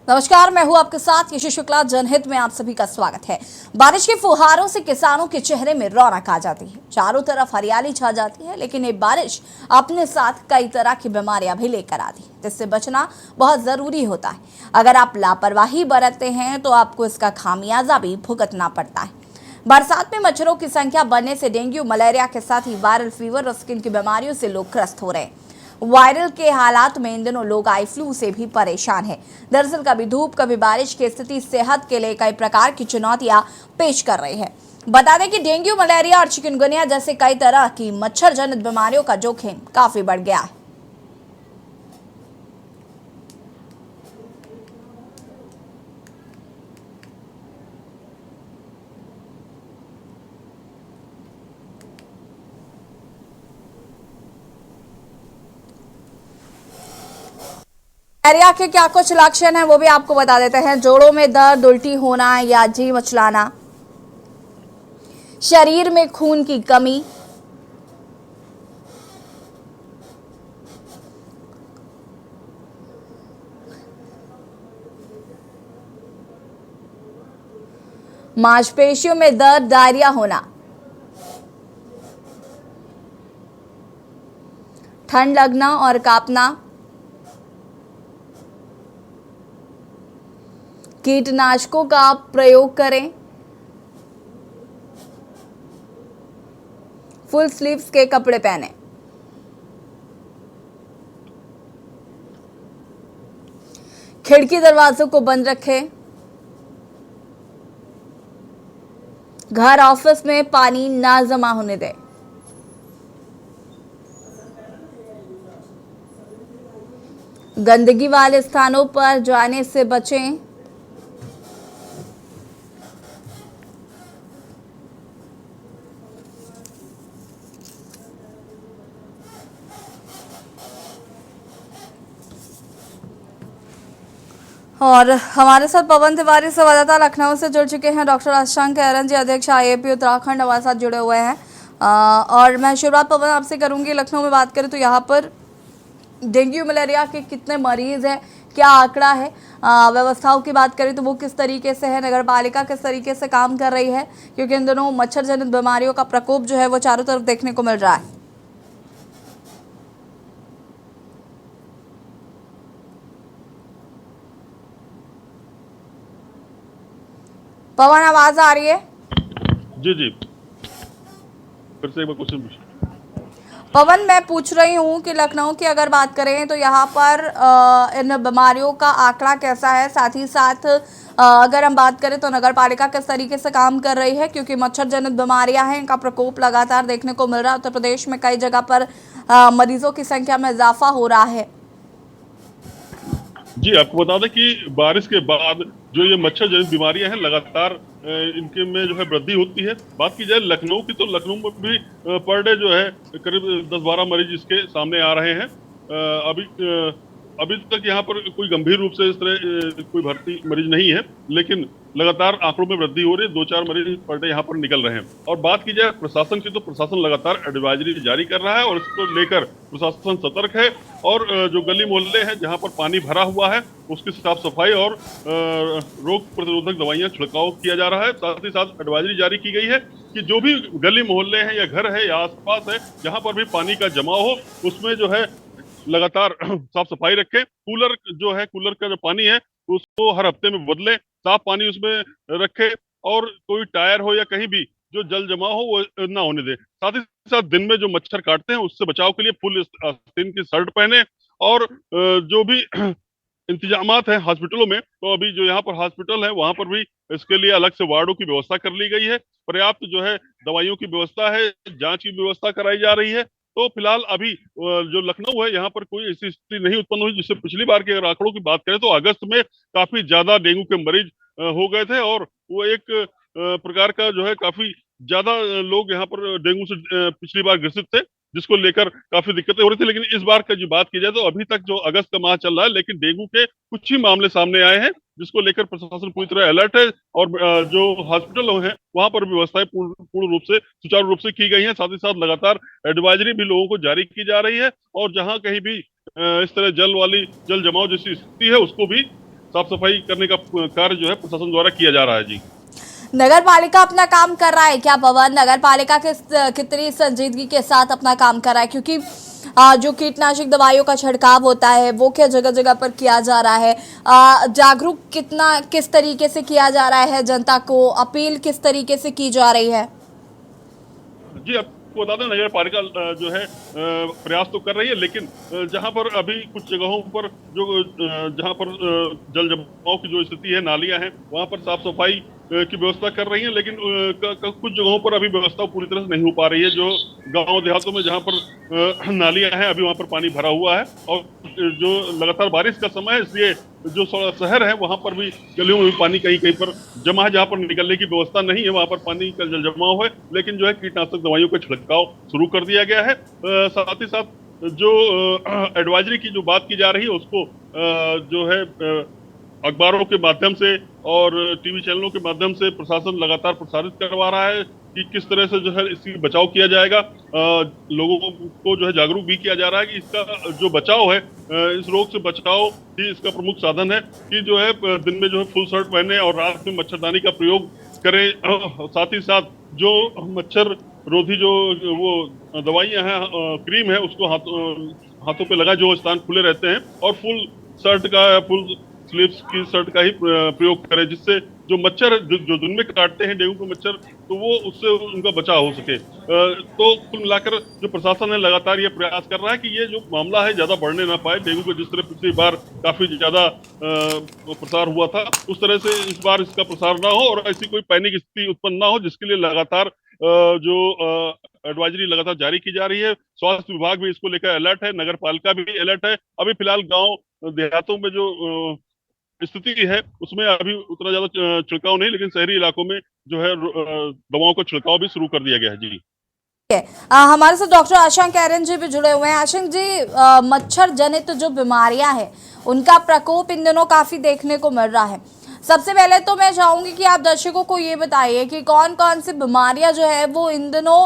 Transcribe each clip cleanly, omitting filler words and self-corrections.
नमस्कार, मैं हूं आपके साथ यशु शुक्ला। जनहित में आप सभी का स्वागत है। बारिश के फुहारों से किसानों के चेहरे में रौनक आ जाती है, चारों तरफ हरियाली छा जाती है। लेकिन ये बारिश अपने साथ कई तरह की बीमारियां भी लेकर आती है, जिससे बचना बहुत जरूरी होता है। अगर आप लापरवाही बरतते हैं तो आपको इसका खामियाजा भी भुगतना पड़ता है। बरसात में मच्छरों की संख्या बढ़ने से डेंगू, मलेरिया के साथ ही वायरल फीवर और स्किन की बीमारियों से लोग ग्रस्त हो रहे हैं। वायरल के हालात में इन दिनों लोग आई फ्लू से भी परेशान हैं। दरअसल कभी धूप कभी बारिश की स्थिति सेहत के लिए कई प्रकार की चुनौतियां पेश कर रही है। बता दें कि डेंगू, मलेरिया और चिकनगुनिया जैसे कई तरह की मच्छर जनित बीमारियों का जोखिम काफी बढ़ गया है। मलेरिया के क्या कुछ लक्षण हैं वो भी आपको बता देते हैं। जोड़ों में दर्द, उल्टी होना या जी मचलाना, शरीर में खून की कमी, मांसपेशियों में दर्द, डायरिया होना, ठंड लगना और कांपना, कीटनाशकों का प्रयोग करें, फुल स्लीव्स के कपड़े पहने। खिड़की दरवाजों को बंद रखें। घर ऑफिस में पानी ना जमा होने दें। गंदगी वाले स्थानों पर जाने से बचें। और हमारे साथ पवन तिवारी संवाददाता लखनऊ से जुड़ चुके हैं। डॉक्टर अशंक एरन जी, अध्यक्ष आईएपी उत्तराखंड, हमारे साथ जुड़े हुए हैं। और मैं शुरुआत पवन आपसे करूंगी। लखनऊ में बात करें तो यहाँ पर डेंगू, मलेरिया के कितने मरीज हैं, क्या आंकड़ा है? व्यवस्थाओं की बात करें तो वो किस तरीके से है? नगर पालिका किस तरीके से काम कर रही है? क्योंकि इन दिनों मच्छर जनित बीमारियों का प्रकोप जो है वो चारों तरफ देखने को मिल रहा है। पवन, आवाज आ रही है? जी जी, फिर से एक बार क्वेश्चन पूछिए। पवन, मैं पूछ रही हूँ कि लखनऊ की अगर बात करें तो यहाँ पर इन बीमारियों का आंकड़ा कैसा है? साथ ही साथ अगर हम बात करें तो नगर पालिका किस तरीके से काम कर रही है? क्योंकि मच्छर जनित बीमारियां हैं, इनका प्रकोप लगातार देखने को मिल रहा है। उत्तर प्रदेश में कई जगह पर मरीजों की संख्या में इजाफा हो रहा है। जी, आपको बता दें कि बारिश के बाद जो ये मच्छर जनित बीमारियां हैं लगातार इनके में जो है वृद्धि होती है। बात की जाए लखनऊ की तो लखनऊ में भी पर डे जो है करीब 10-12 मरीज इसके सामने आ रहे हैं। अभी तक यहाँ पर कोई गंभीर रूप से इस तरह कोई भर्ती मरीज नहीं है, लेकिन लगातार आंकड़ों में वृद्धि हो रही है। 2-4 मरीज पर डे यहाँ पर निकल रहे हैं। और बात की जाए प्रशासन की तो प्रशासन लगातार एडवाइजरी जारी कर रहा है और इसको लेकर प्रशासन सतर्क है। और जो गली मोहल्ले हैं जहाँ पर पानी भरा हुआ है उसकी साफ सफाई और रोग प्रतिरोधक दवाइयां छिड़काव किया जा रहा है। साथ ही साथ एडवाइजरी जारी की गई है कि जो भी गली मोहल्ले हैं या घर है या आसपास है जहां पर भी पानी का जमाव हो उसमें जो है लगातार साफ सफाई रखें। कूलर जो है, कूलर का जो पानी है उसको हर हफ्ते में बदलें, साफ पानी उसमें रखें। और कोई टायर हो या कहीं भी जो जल जमा हो वो ना होने दें। साथ ही साथ दिन में जो मच्छर काटते हैं उससे बचाव के लिए फुल आस्तीन की शर्ट पहने। और जो भी इंतजामात हैं हॉस्पिटलों में, तो अभी जो यहाँ पर हॉस्पिटल है वहां पर भी इसके लिए अलग से वार्डों की व्यवस्था कर ली गई है। पर्याप्त जो है दवाइयों की व्यवस्था है, जांच की व्यवस्था कराई जा रही है। तो फिलहाल अभी जो लखनऊ है यहाँ पर कोई ऐसी स्थिति नहीं उत्पन्न हुई। जिससे पिछली बार के अगर आंकड़ों की बात करें तो अगस्त में काफी ज्यादा डेंगू के मरीज हो गए थे और वो एक प्रकार का जो है काफी ज्यादा लोग यहाँ पर डेंगू से पिछली बार ग्रसित थे, जिसको लेकर काफी दिक्कतें हो रही थी। लेकिन इस बार का जो बात की जाए तो अभी तक जो अगस्त का माह चल रहा है, लेकिन डेंगू के कुछ ही मामले सामने आए हैं, जिसको लेकर प्रशासन पूरी तरह अलर्ट है। और जो हॉस्पिटल हैं वहां पर व्यवस्थाएं पूर्ण रूप से सुचारू रूप से की गई हैं। साथ ही साथ लगातार एडवाइजरी भी लोगों को जारी की जा रही है। और जहां कहीं भी इस तरह जल जमाव जैसी स्थिति है उसको भी साफ सफाई करने का कार्य जो है प्रशासन द्वारा किया जा रहा है जी। नगर पालिका अपना काम कर रहा है क्या पवन? नगर पालिका कितनी संजीदगी के साथ अपना काम कर रहा है? क्योंकि जो कीटनाशक दवाइयों का छिड़काव होता है वो क्या जगह जगह पर किया जा रहा है? जागरूक किस तरीके से किया जा रहा है? जनता को अपील किस तरीके से की जा रही है? जी, आपको बता दें नगर पालिका जो है प्रयास तो कर रही है, लेकिन जहां पर अभी कुछ जगहों पर जो जहां पर जल जमाव की जो स्थिति है, नालियां हैं, वहां पर साफ सफाई की व्यवस्था कर रही है, लेकिन कुछ जगहों पर अभी व्यवस्था पूरी तरह से नहीं हो पा रही है। जो गांव देहातों में जहां पर नालियां हैं, अभी वहां पर पानी भरा हुआ है, और जो लगातार बारिश का समय है, इसलिए जो शहर है वहां पर भी गलियों में भी पानी कहीं कहीं पर जमा है, जहां पर निकलने की व्यवस्था नहीं है वहां पर पानी का जल जमाव है। लेकिन जो है कीटनाशक दवाइयों का छिड़काव शुरू कर दिया गया है। साथ ही साथ जो एडवाइजरी की जो बात की जा रही है उसको जो है अखबारों के माध्यम से और टीवी चैनलों के माध्यम से प्रशासन लगातार प्रसारित करवा रहा है कि किस तरह से जो है इसकी बचाव किया जाएगा। लोगों को जो है जागरूक भी किया जा रहा है कि इसका जो बचाव है, इस रोग से बचाव ही इसका प्रमुख साधन है कि जो है दिन में जो है फुल शर्ट पहने और रात में मच्छरदानी का प्रयोग करें। साथ ही साथ जो मच्छर रोधी जो वो दवाइयां हैं, क्रीम है, उसको हाथों पे लगाए जो स्थान खुले रहते हैं, और फुल स्लीव्स की शर्ट का ही प्रयोग करें, जिससे जो मच्छर जो दिन में काटते हैं डेंगू के मच्छर, तो वो उससे उनका बचाव हो सके। तो कुल मिलाकर जो प्रशासन है लगातार ये प्रयास कर रहा है कि ये जो मामला है ज्यादा बढ़ने ना पाए। डेंगू का जिस तरह पिछली बार काफी ज्यादा प्रसार हुआ था, उस तरह से इस बार इसका प्रसार ना हो और ऐसी कोई पैनिक स्थिति उत्पन्न ना हो, जिसके लिए लगातार जो एडवाइजरी लगातार जारी की जा रही है। स्वास्थ्य विभाग भी इसको लेकर अलर्ट है, नगर पालिका भी अलर्ट है। अभी फिलहाल गांव देहातों में जो स्थिति है उसमें अभी उतना ज्यादा छिड़काव नहीं, लेकिन शहरी इलाकों में जो है दवाओं का छिड़काव भी शुरू कर दिया गया है जी। हमारे साथ डॉक्टर आशंक एरन जी भी जुड़े हुए हैं। आशंक जी, मच्छर जनित जो बीमारियां हैं उनका प्रकोप इन दिनों काफी देखने को मिल रहा है। सबसे पहले तो मैं चाहूंगी कि आप दर्शकों को ये बताइए कि कौन कौन सी बीमारियां जो है वो इन दिनों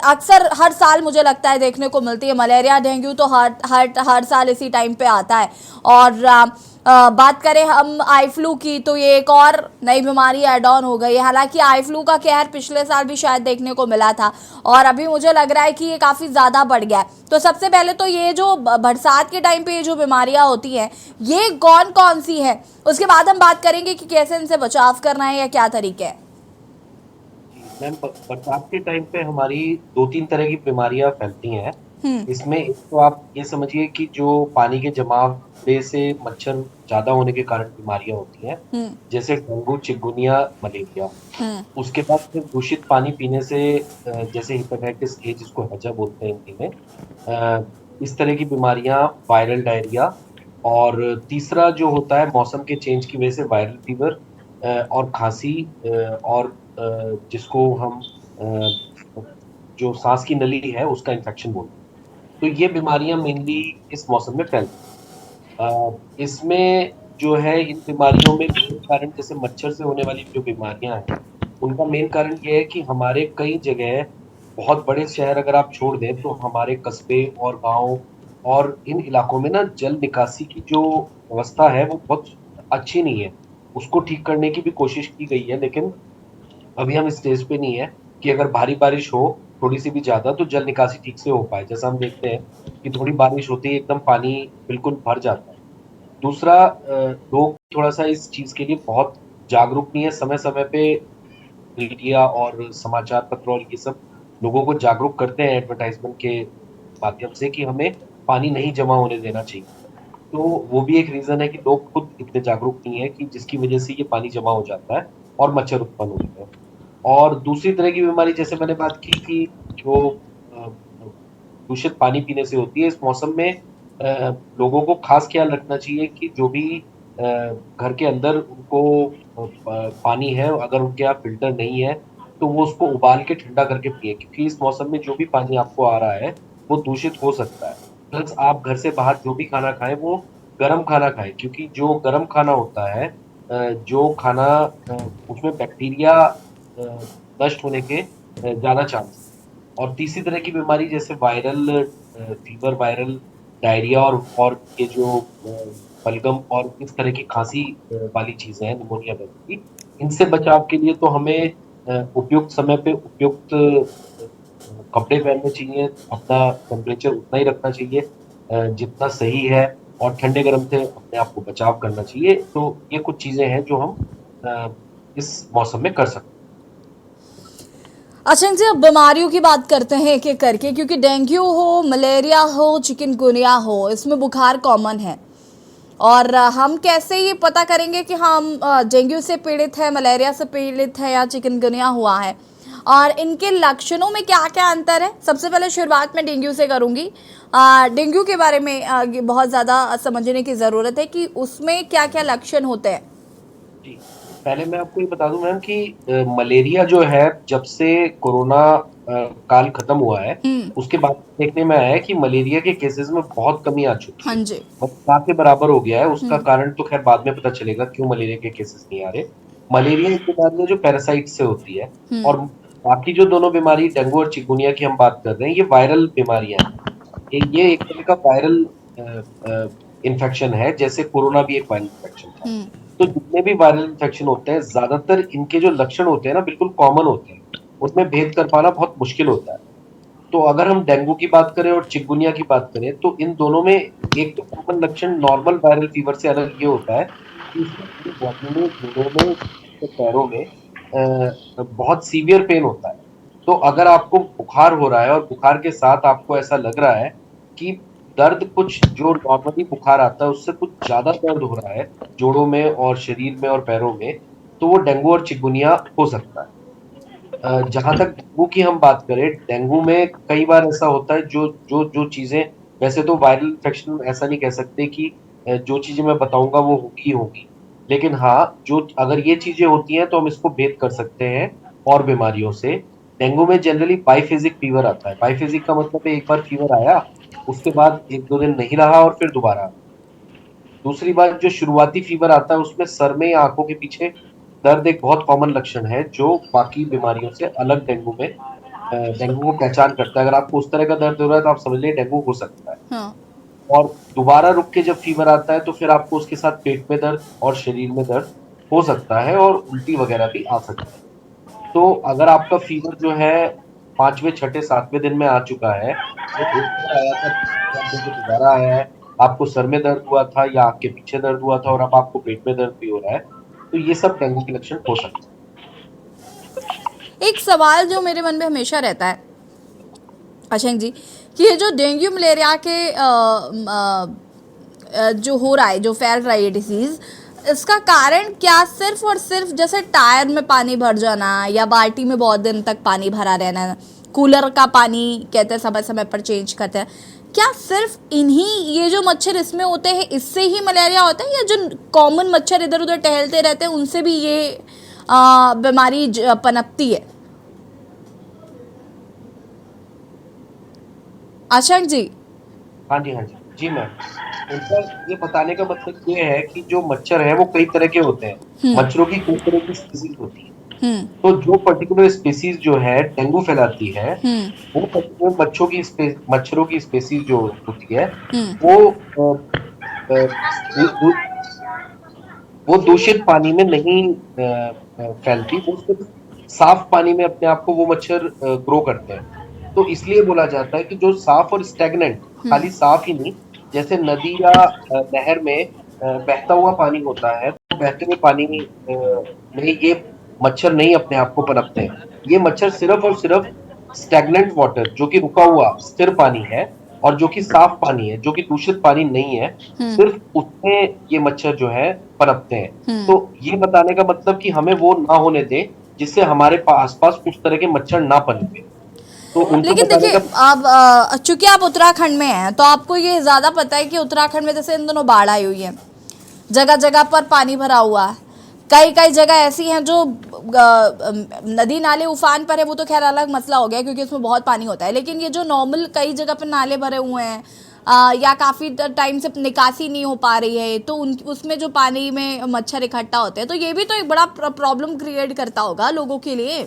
अक्सर हर साल मुझे लगता है देखने को मिलती है। मलेरिया, डेंगू तो हर साल इसी टाइम पे आता है। और बात करें हम आई फ्लू की, तो ये एक और नई बीमारी ऐड ऑन हो गई है। हालांकि आई फ्लू का कहर पिछले साल भी शायद देखने को मिला था, और अभी मुझे लग रहा है कि ये काफ़ी ज़्यादा बढ़ गया है। तो सबसे पहले तो ये जो बरसात के टाइम पे ये जो बीमारियां होती हैं, ये कौन कौन सी हैं, उसके बाद हम बात करेंगे कि कैसे इनसे बचाव करना है या क्या तरीके हैं। मैम, बरसात के टाइम पे हमारी 2-3 तरह की बीमारियां फैलती हैं। इसमें एक तो आप ये समझिए कि जो पानी के जमाव से मच्छर ज्यादा होने के कारण बीमारियां होती हैं, जैसे डेंगू, चिकनगुनिया, मलेरिया। उसके बाद फिर दूषित पानी पीने से जैसे हेपेटाइटिस ए, जिसको हैजा बोलते हैं हिंदी में, इस तरह की बीमारियां, वायरल डायरिया। और तीसरा जो होता है मौसम के चेंज की वजह से वायरल फीवर और खांसी, और जिसको हम जो सांस की नली है उसका इन्फेक्शन बोलते हैं। तो ये बीमारियां मेनली इस मौसम में फैलती हैं। इसमें जो है इन बीमारियों में मेन कारण, जैसे मच्छर से होने वाली जो बीमारियां हैं, उनका मेन कारण ये है कि हमारे कई जगह, बहुत बड़े शहर अगर आप छोड़ दें तो हमारे कस्बे और गांव और इन इलाकों में ना जल निकासी की जो व्यवस्था है वो बहुत अच्छी नहीं है। उसको ठीक करने की भी कोशिश की गई है, लेकिन अभी हम इस स्टेज पे नहीं है कि अगर भारी बारिश हो थोड़ी सी भी ज्यादा तो जल निकासी ठीक से हो पाए। जैसा हम देखते हैं कि थोड़ी बारिश होती है एकदम पानी बिल्कुल भर जाता है। दूसरा, लोग थोड़ा सा इस चीज के लिए बहुत जागरूक नहीं है। समय समय पे मीडिया और समाचार पत्र और ये सब लोगों को जागरूक करते हैं एडवर्टाइजमेंट के माध्यम से कि हमें पानी नहीं जमा होने देना चाहिए। तो वो भी एक रीजन है कि लोग खुद इतने जागरूक नहीं है, कि जिसकी वजह से ये पानी जमा हो जाता है और मच्छर उत्पन्न होते हैं। और दूसरी तरह की बीमारी, जैसे मैंने बात की कि जो दूषित पानी पीने से होती है, इस मौसम में लोगों को खास ख्याल रखना चाहिए कि जो भी घर के अंदर उनको पानी है, अगर उनके यहाँ फिल्टर नहीं है तो वो उसको उबाल के ठंडा करके पिए, क्योंकि इस मौसम में जो भी पानी आपको आ रहा है वो दूषित हो सकता है। प्लस आप घर से बाहर जो भी खाना खाएं वो गर्म खाना खाएं, क्योंकि जो गर्म खाना होता है, जो खाना उसमें बैक्टीरिया नष्ट होने के ज्यादा चांस। और तीसरी तरह की बीमारी जैसे वायरल फीवर, वायरल डायरिया और ये जो बलगम और इस तरह की खांसी वाली चीजें हैं, निमोनिया वगैरह की, इनसे बचाव के लिए तो हमें उपयुक्त समय पे उपयुक्त कपड़े पहनने चाहिए, अपना टेम्परेचर उतना ही रखना चाहिए जितना सही है, और ठंडे गर्म से अपने आप को बचाव करना चाहिए। तो ये कुछ चीजें हैं जो हम इस मौसम में कर सकते हैं। अच्छा जी, अब बीमारियों की बात करते हैं एक एक करके, क्योंकि डेंगू हो, मलेरिया हो, चिकनगुनिया हो, इसमें बुखार कॉमन है। और हम कैसे ये पता करेंगे कि हम डेंगू से पीड़ित है, मलेरिया से पीड़ित है या चिकनगुनिया हुआ है, और इनके लक्षणों में क्या क्या अंतर है? सबसे पहले शुरुआत में डेंगू से करूंगी। डेंगू के बारे में बहुत ज़्यादा समझने की ज़रूरत है कि उसमें क्या क्या लक्षण होते हैं। जी, पहले मैं आपको ये बता दूं मैम कि मलेरिया जो है, जब से कोरोना काल खत्म हुआ है, उसके बाद देखने में आया है कि मलेरिया के केसेस में बहुत कमी आ चुकी हाँ है, जी। मतलब ना के बराबर हो गया है। उसका कारण तो खैर बाद में पता चलेगा क्यों मलेरिया के केसेस नहीं आ रहे। मलेरिया एक बीमारी है जो पैरासाइट से होती है, और बाकी जो दोनों बीमारी डेंगू और चिकुनिया की हम बात कर रहे हैं, ये वायरल बीमारियां हैं। ये एक तरह का वायरल इन्फेक्शन है, जैसे कोरोना भी एक वायरल इन्फेक्शन था। तो जितने भी वायरल इन्फेक्शन होते हैं, ज्यादातर इनके जो लक्षण होते हैं ना, बिल्कुल कॉमन होते हैं, उनमें भेद कर पाना बहुत मुश्किल होता है। तो अगर हम डेंगू की बात करें और चिकुनिया की बात करें, तो इन दोनों में एक तो कॉमन लक्षण नॉर्मल वायरल फीवर से अलग ये होता है कि इसमें पूरी बॉडी में, जोड़ों में, पैरों में बहुत सीवियर पेन होता है। तो अगर आपको बुखार हो रहा है और बुखार के साथ आपको ऐसा लग रहा है कि दर्द कुछ जो नॉर्मली बुखार आता है उससे कुछ ज्यादा दर्द हो रहा है जोड़ों में और शरीर में और पैरों में, तो वो डेंगू और चिकुनिया हो सकता है। जहां तक डेंगू की हम बात करें, डेंगू में कई बार ऐसा होता है, जो जो जो चीजें, वैसे तो वायरल इन्फेक्शन ऐसा नहीं कह सकते कि जो चीजें मैं बताऊंगा वो होगी ही होगी, लेकिन हाँ, जो अगर ये चीजें होती हैं तो हम इसको भेद कर सकते हैं और बीमारियों से। डेंगू में जनरली बाइफेजिक फीवर आता है। बाइफेजिक का मतलब है एक बार फीवर आया, उसके बाद एक दो दिन नहीं रहा और फिर दोबारा आया। दूसरी बात, जो शुरुआती फीवर आता है उसमें सर में या आंखों के पीछे दर्द एक बहुत कॉमन लक्षण है, जो बाकी बीमारियों से अलग डेंगू को पहचान करता है। अगर आपको उस तरह का दर्द हो रहा है तो आप समझ लीजिए डेंगू हो सकता है। हाँ। और दोबारा रुक के जब फीवर आता है तो फिर आपको उसके साथ पेट में दर्द और शरीर में दर्द हो सकता है, और उल्टी वगैरह भी आ सकती है। तो अगर आपका फीवर जो है 5वें, 6ठे, 7वें दिन में आ चुका है, तो एक बार आया था, दूसरे दिन को दोबारा आया है, आपको सर में दर्द हुआ था या आपके पीछे दर्द हुआ था और अब आपको पेट में दर्द भी हो रहा है, तो ये सब डेंगू के लक्षण हो सकते हैं। एक सवाल जो मेरे मन में हमेशा रहता है अशंक जी, कि ये जो डेंगू मलेरिया के जो हो रहा है, जो फैल रहा है ये डिसीज, इसका कारण क्या सिर्फ और सिर्फ जैसे टायर में पानी भर जाना या बाल्टी में बहुत दिन तक पानी भरा रहना, कूलर का पानी कहते हैं समय समय पर चेंज करते हैं, क्या सिर्फ इन्हीं ये जो मच्छर इसमें होते हैं इससे ही मलेरिया होता है, या जो कॉमन मच्छर इधर उधर टहलते रहते हैं उनसे भी ये बीमारी पनपती है? अशंक जी। हाँ जी, हाँ जी, जी मैम। उनका ये बताने का मतलब ये है कि जो मच्छर है वो कई तरह के होते हैं। मच्छरों की कई तरह की स्पीसीज होती है। तो जो पर्टिकुलर स्पीसीज जो है डेंगू फैलाती है, वो पर्टिकुलर मच्छरों की स्पीसीज जो होती है, वो वो दूषित पानी में नहीं फैलती, वो सिर्फ साफ पानी में अपने आप को वो मच्छर ग्रो करते हैं। तो इसलिए बोला जाता है कि जो साफ और स्टेगनेंट, खाली साफ ही नहीं, जैसे नदी या नहर में बहता हुआ पानी होता है, तो बहते हुए पानी में ये मच्छर नहीं अपने आप को पनपते हैं। ये मच्छर सिर्फ और सिर्फ स्टेगनेंट वाटर, जो कि रुका हुआ स्थिर पानी है, और जो कि साफ पानी है, जो कि दूषित पानी नहीं है, सिर्फ उसमें ये मच्छर जो है पनपते हैं। तो ये बताने का मतलब कि हमें वो ना होने दें जिससे हमारे आसपास उस तरह के मच्छर ना पनपे। तो लेकिन देखिए, अब चूंकि आप उत्तराखंड में हैं तो आपको ये ज्यादा पता है कि उत्तराखंड में जैसे इन दोनों बाढ़ आई हुई है, जगह जगह पर पानी भरा हुआ है, कई कई जगह ऐसी हैं जो नदी नाले उफान पर है, वो तो खैर अलग मसला हो गया क्योंकि उसमें बहुत पानी होता है, लेकिन ये जो नॉर्मल कई जगह पर नाले भरे हुए हैं या काफ़ी टाइम से निकासी नहीं हो पा रही है, तो उसमें जो पानी में मच्छर इकट्ठा होते हैं, तो ये भी तो एक बड़ा प्रॉब्लम क्रिएट करता होगा लोगों के लिए।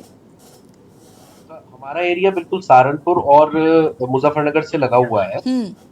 हमारा एरिया बिल्कुल सहारनपुर और मुजफ्फरनगर से लगा हुआ है।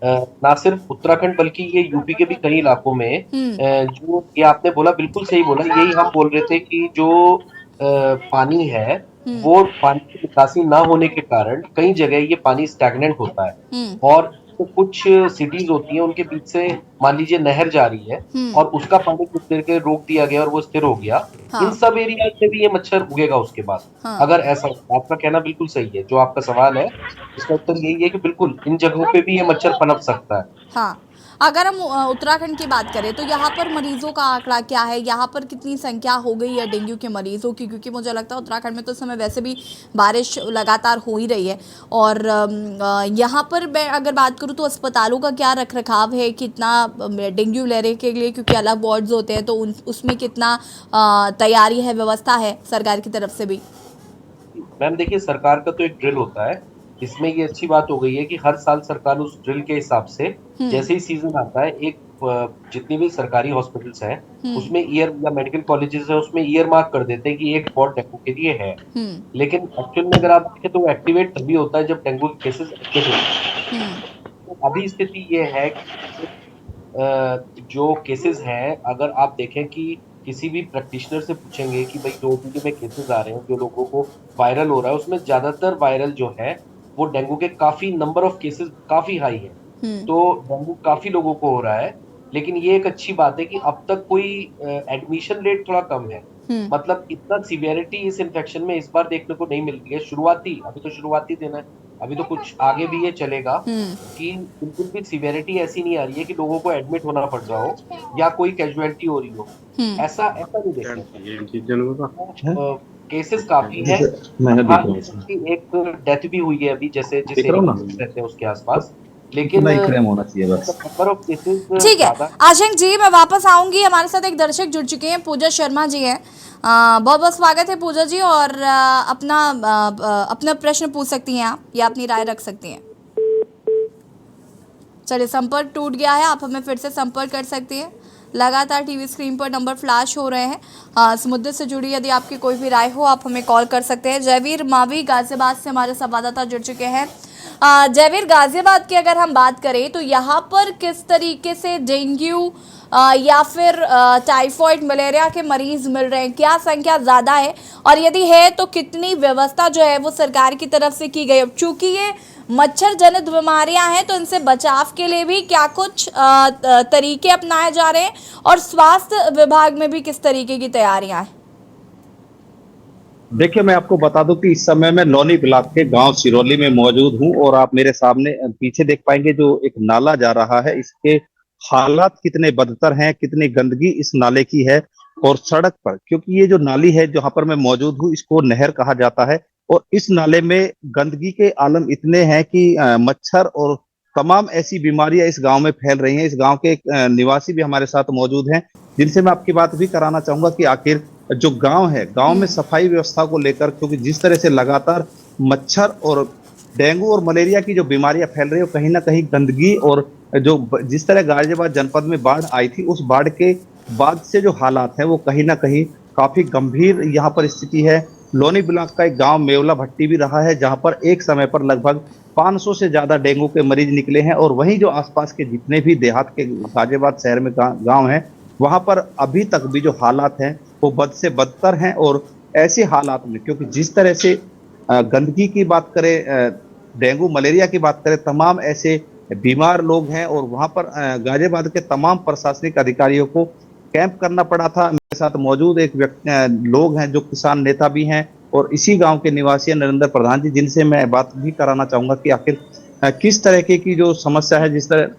ना सिर्फ उत्तराखंड बल्कि ये यूपी के भी कई इलाकों में जो ये आपने बोला बिल्कुल सही बोला। यही हम बोल रहे थे कि जो पानी है वो पानी की निकासी ना होने के कारण कई जगह ये पानी स्टैग्नेंट होता है और तो कुछ सिटीज होती हैं उनके बीच से मान लीजिए नहर जा रही है और उसका पानी कुछ देर के रोक दिया गया और वो स्थिर हो गया। हाँ। इन सब एरिया में भी ये मच्छर उगेगा उसके बाद। हाँ। अगर ऐसा आपका कहना बिल्कुल सही है, जो आपका सवाल है इसका उत्तर यही है कि बिल्कुल इन जगहों पे भी ये मच्छर पनप सकता है। हाँ, अगर हम उत्तराखंड की बात करें तो यहाँ पर मरीजों का आंकड़ा क्या है, यहाँ पर कितनी संख्या हो गई है डेंगू के मरीजों की, क्योंकि मुझे लगता है उत्तराखंड में तो इस समय वैसे भी बारिश लगातार हो ही रही है। और यहाँ पर मैं अगर बात करूँ तो अस्पतालों का क्या रख रखाव है, कितना डेंगू लेने के लिए, क्योंकि अलग वार्ड्स होते हैं तो उसमें कितना तैयारी है, व्यवस्था है सरकार की तरफ से भी? मैम देखिए, सरकार का तो एक ड्रिल होता है। इसमें ये अच्छी बात हो गई है कि हर साल सरकार उस ड्रिल के हिसाब से जैसे ही सीजन आता है एक जितनी भी सरकारी हॉस्पिटल्स हैं उसमें ईयर या मेडिकल कॉलेजेस है उसमें ईयर मार्क कर देते हैं कि एक वार्ड डेंगू के लिए है। लेकिन एक्चुअल में अगर आप देखें तो वो एक्टिवेट तभी होता है जब डेंगू के केसेस अच्छे होते हैं। तो अभी स्थिति ये है कि जो केसेस हैं अगर आप देखें कि किसी भी प्रैक्टिशनर से पूछेंगे कि भाई जो ओपीडी में केसेस आ रहे हैं जो लोगों को वायरल हो रहा है उसमें ज्यादातर वायरल जो है वो डेंगू के काफी नंबर ऑफ केसेस काफी हाई है। तो डेंगू काफी लोगों को हो रहा है। लेकिन ये एक अच्छी बात है कि अब तक कोई एडमिशन रेट थोड़ा कम है। मतलब इतना सीवियरिटी इस इन्फेक्शन में इस बार देखने को नहीं मिल रही है। अभी तो शुरुआती दिन है, अभी तो कुछ आगे भी ये चलेगा कि बिल्कुल भी सीवियरिटी ऐसी नहीं आ रही है कि लोगों को एडमिट होना पड़ रहा हो या कोई कैजुअलिटी हो रही हो। ऐसा नहीं देखा। केसेस काफी है। एक डेथ भी हुई है अभी जैसे जिसे रहते हैं उसके आसपास, लेकिन होना चाहिए बस। ठीक है आशंक जी, मैं वापस आऊंगी। हमारे साथ एक दर्शक जुड़ चुके हैं, पूजा शर्मा जी हैं। बहुत बहुत स्वागत है पूजा जी, और अपना प्रश्न पूछ सकती हैं आप या अपनी राय रख सकती हैं। चलिए, संपर्क टूट गया है, आप हमें फिर से संपर्क कर सकती हैं। लगातार टीवी स्क्रीन पर नंबर फ्लैश हो रहे हैं। इस मुद्दे से जुड़ी यदि आपकी कोई भी राय हो आप हमें कॉल कर सकते हैं। जयवीर मावी गाजियाबाद से हमारे संवाददाता जुड़ चुके हैं। जयवीर, गाजियाबाद की अगर हम बात करें तो यहाँ पर किस तरीके से डेंगू या फिर टाइफॉइड, मलेरिया के मरीज मिल रहे हैं, क्या संख्या ज़्यादा है, और यदि है तो कितनी व्यवस्था जो है वो सरकार की तरफ से की गई? अब चूँकि ये मच्छर जनित बीमारियां हैं तो इनसे बचाव के लिए भी क्या कुछ तरीके अपनाए जा रहे हैं, और स्वास्थ्य विभाग में भी किस तरीके की तैयारियां हैं? देखिए, मैं आपको बता दूं कि इस समय मैं लोनी ब्लॉक के गांव सिरोली में मौजूद हूं और आप मेरे सामने पीछे देख पाएंगे जो एक नाला जा रहा है, इसके हालात कितने बदतर हैं, कितनी गंदगी इस नाले की है। और सड़क पर, क्योंकि ये जो नाली है जहां पर मैं मौजूद हूं इसको नहर कहा जाता है, और इस नाले में गंदगी के आलम इतने हैं कि मच्छर और तमाम ऐसी बीमारियां इस गांव में फैल रही हैं। इस गांव के निवासी भी हमारे साथ मौजूद हैं जिनसे मैं आपकी बात भी कराना चाहूंगा कि आखिर जो गांव है, गांव में सफाई व्यवस्था को लेकर, क्योंकि जिस तरह से लगातार मच्छर और डेंगू और मलेरिया की जो बीमारियां फैल रही है, कहीं ना कहीं गंदगी और जो जिस तरह गाजियाबाद जनपद में बाढ़ आई थी उस बाढ़ के बाद से जो हालात हैं वो कहीं ना कहीं काफी गंभीर यहाँ पर स्थिति है। लोनी ब्लॉक का एक गांव मेवला भट्टी भी रहा है जहां पर एक समय पर लगभग 500 से ज्यादा डेंगू के मरीज निकले हैं, और वहीं जो आसपास के जितने भी देहात के गाजियाबाद शहर में गांव हैं वहां पर अभी तक भी जो हालात हैं वो बद से बदतर हैं। और ऐसे हालात में, क्योंकि जिस तरह से गंदगी की बात करें, डेंगू मलेरिया की बात करें, तमाम ऐसे बीमार लोग हैं, और वहां पर गाजियाबाद के तमाम प्रशासनिक अधिकारियों को कैंप करना पड़ा था। मेरे साथ मौजूद एक व्यक्ति लोग हैं जो किसान नेता भी हैं और इसी गांव के निवासी नरेंद्र प्रधान जी, जिनसे मैं बात भी कराना चाहूंगा कि आखिर किस तरह की जो समस्या है, जिस तरह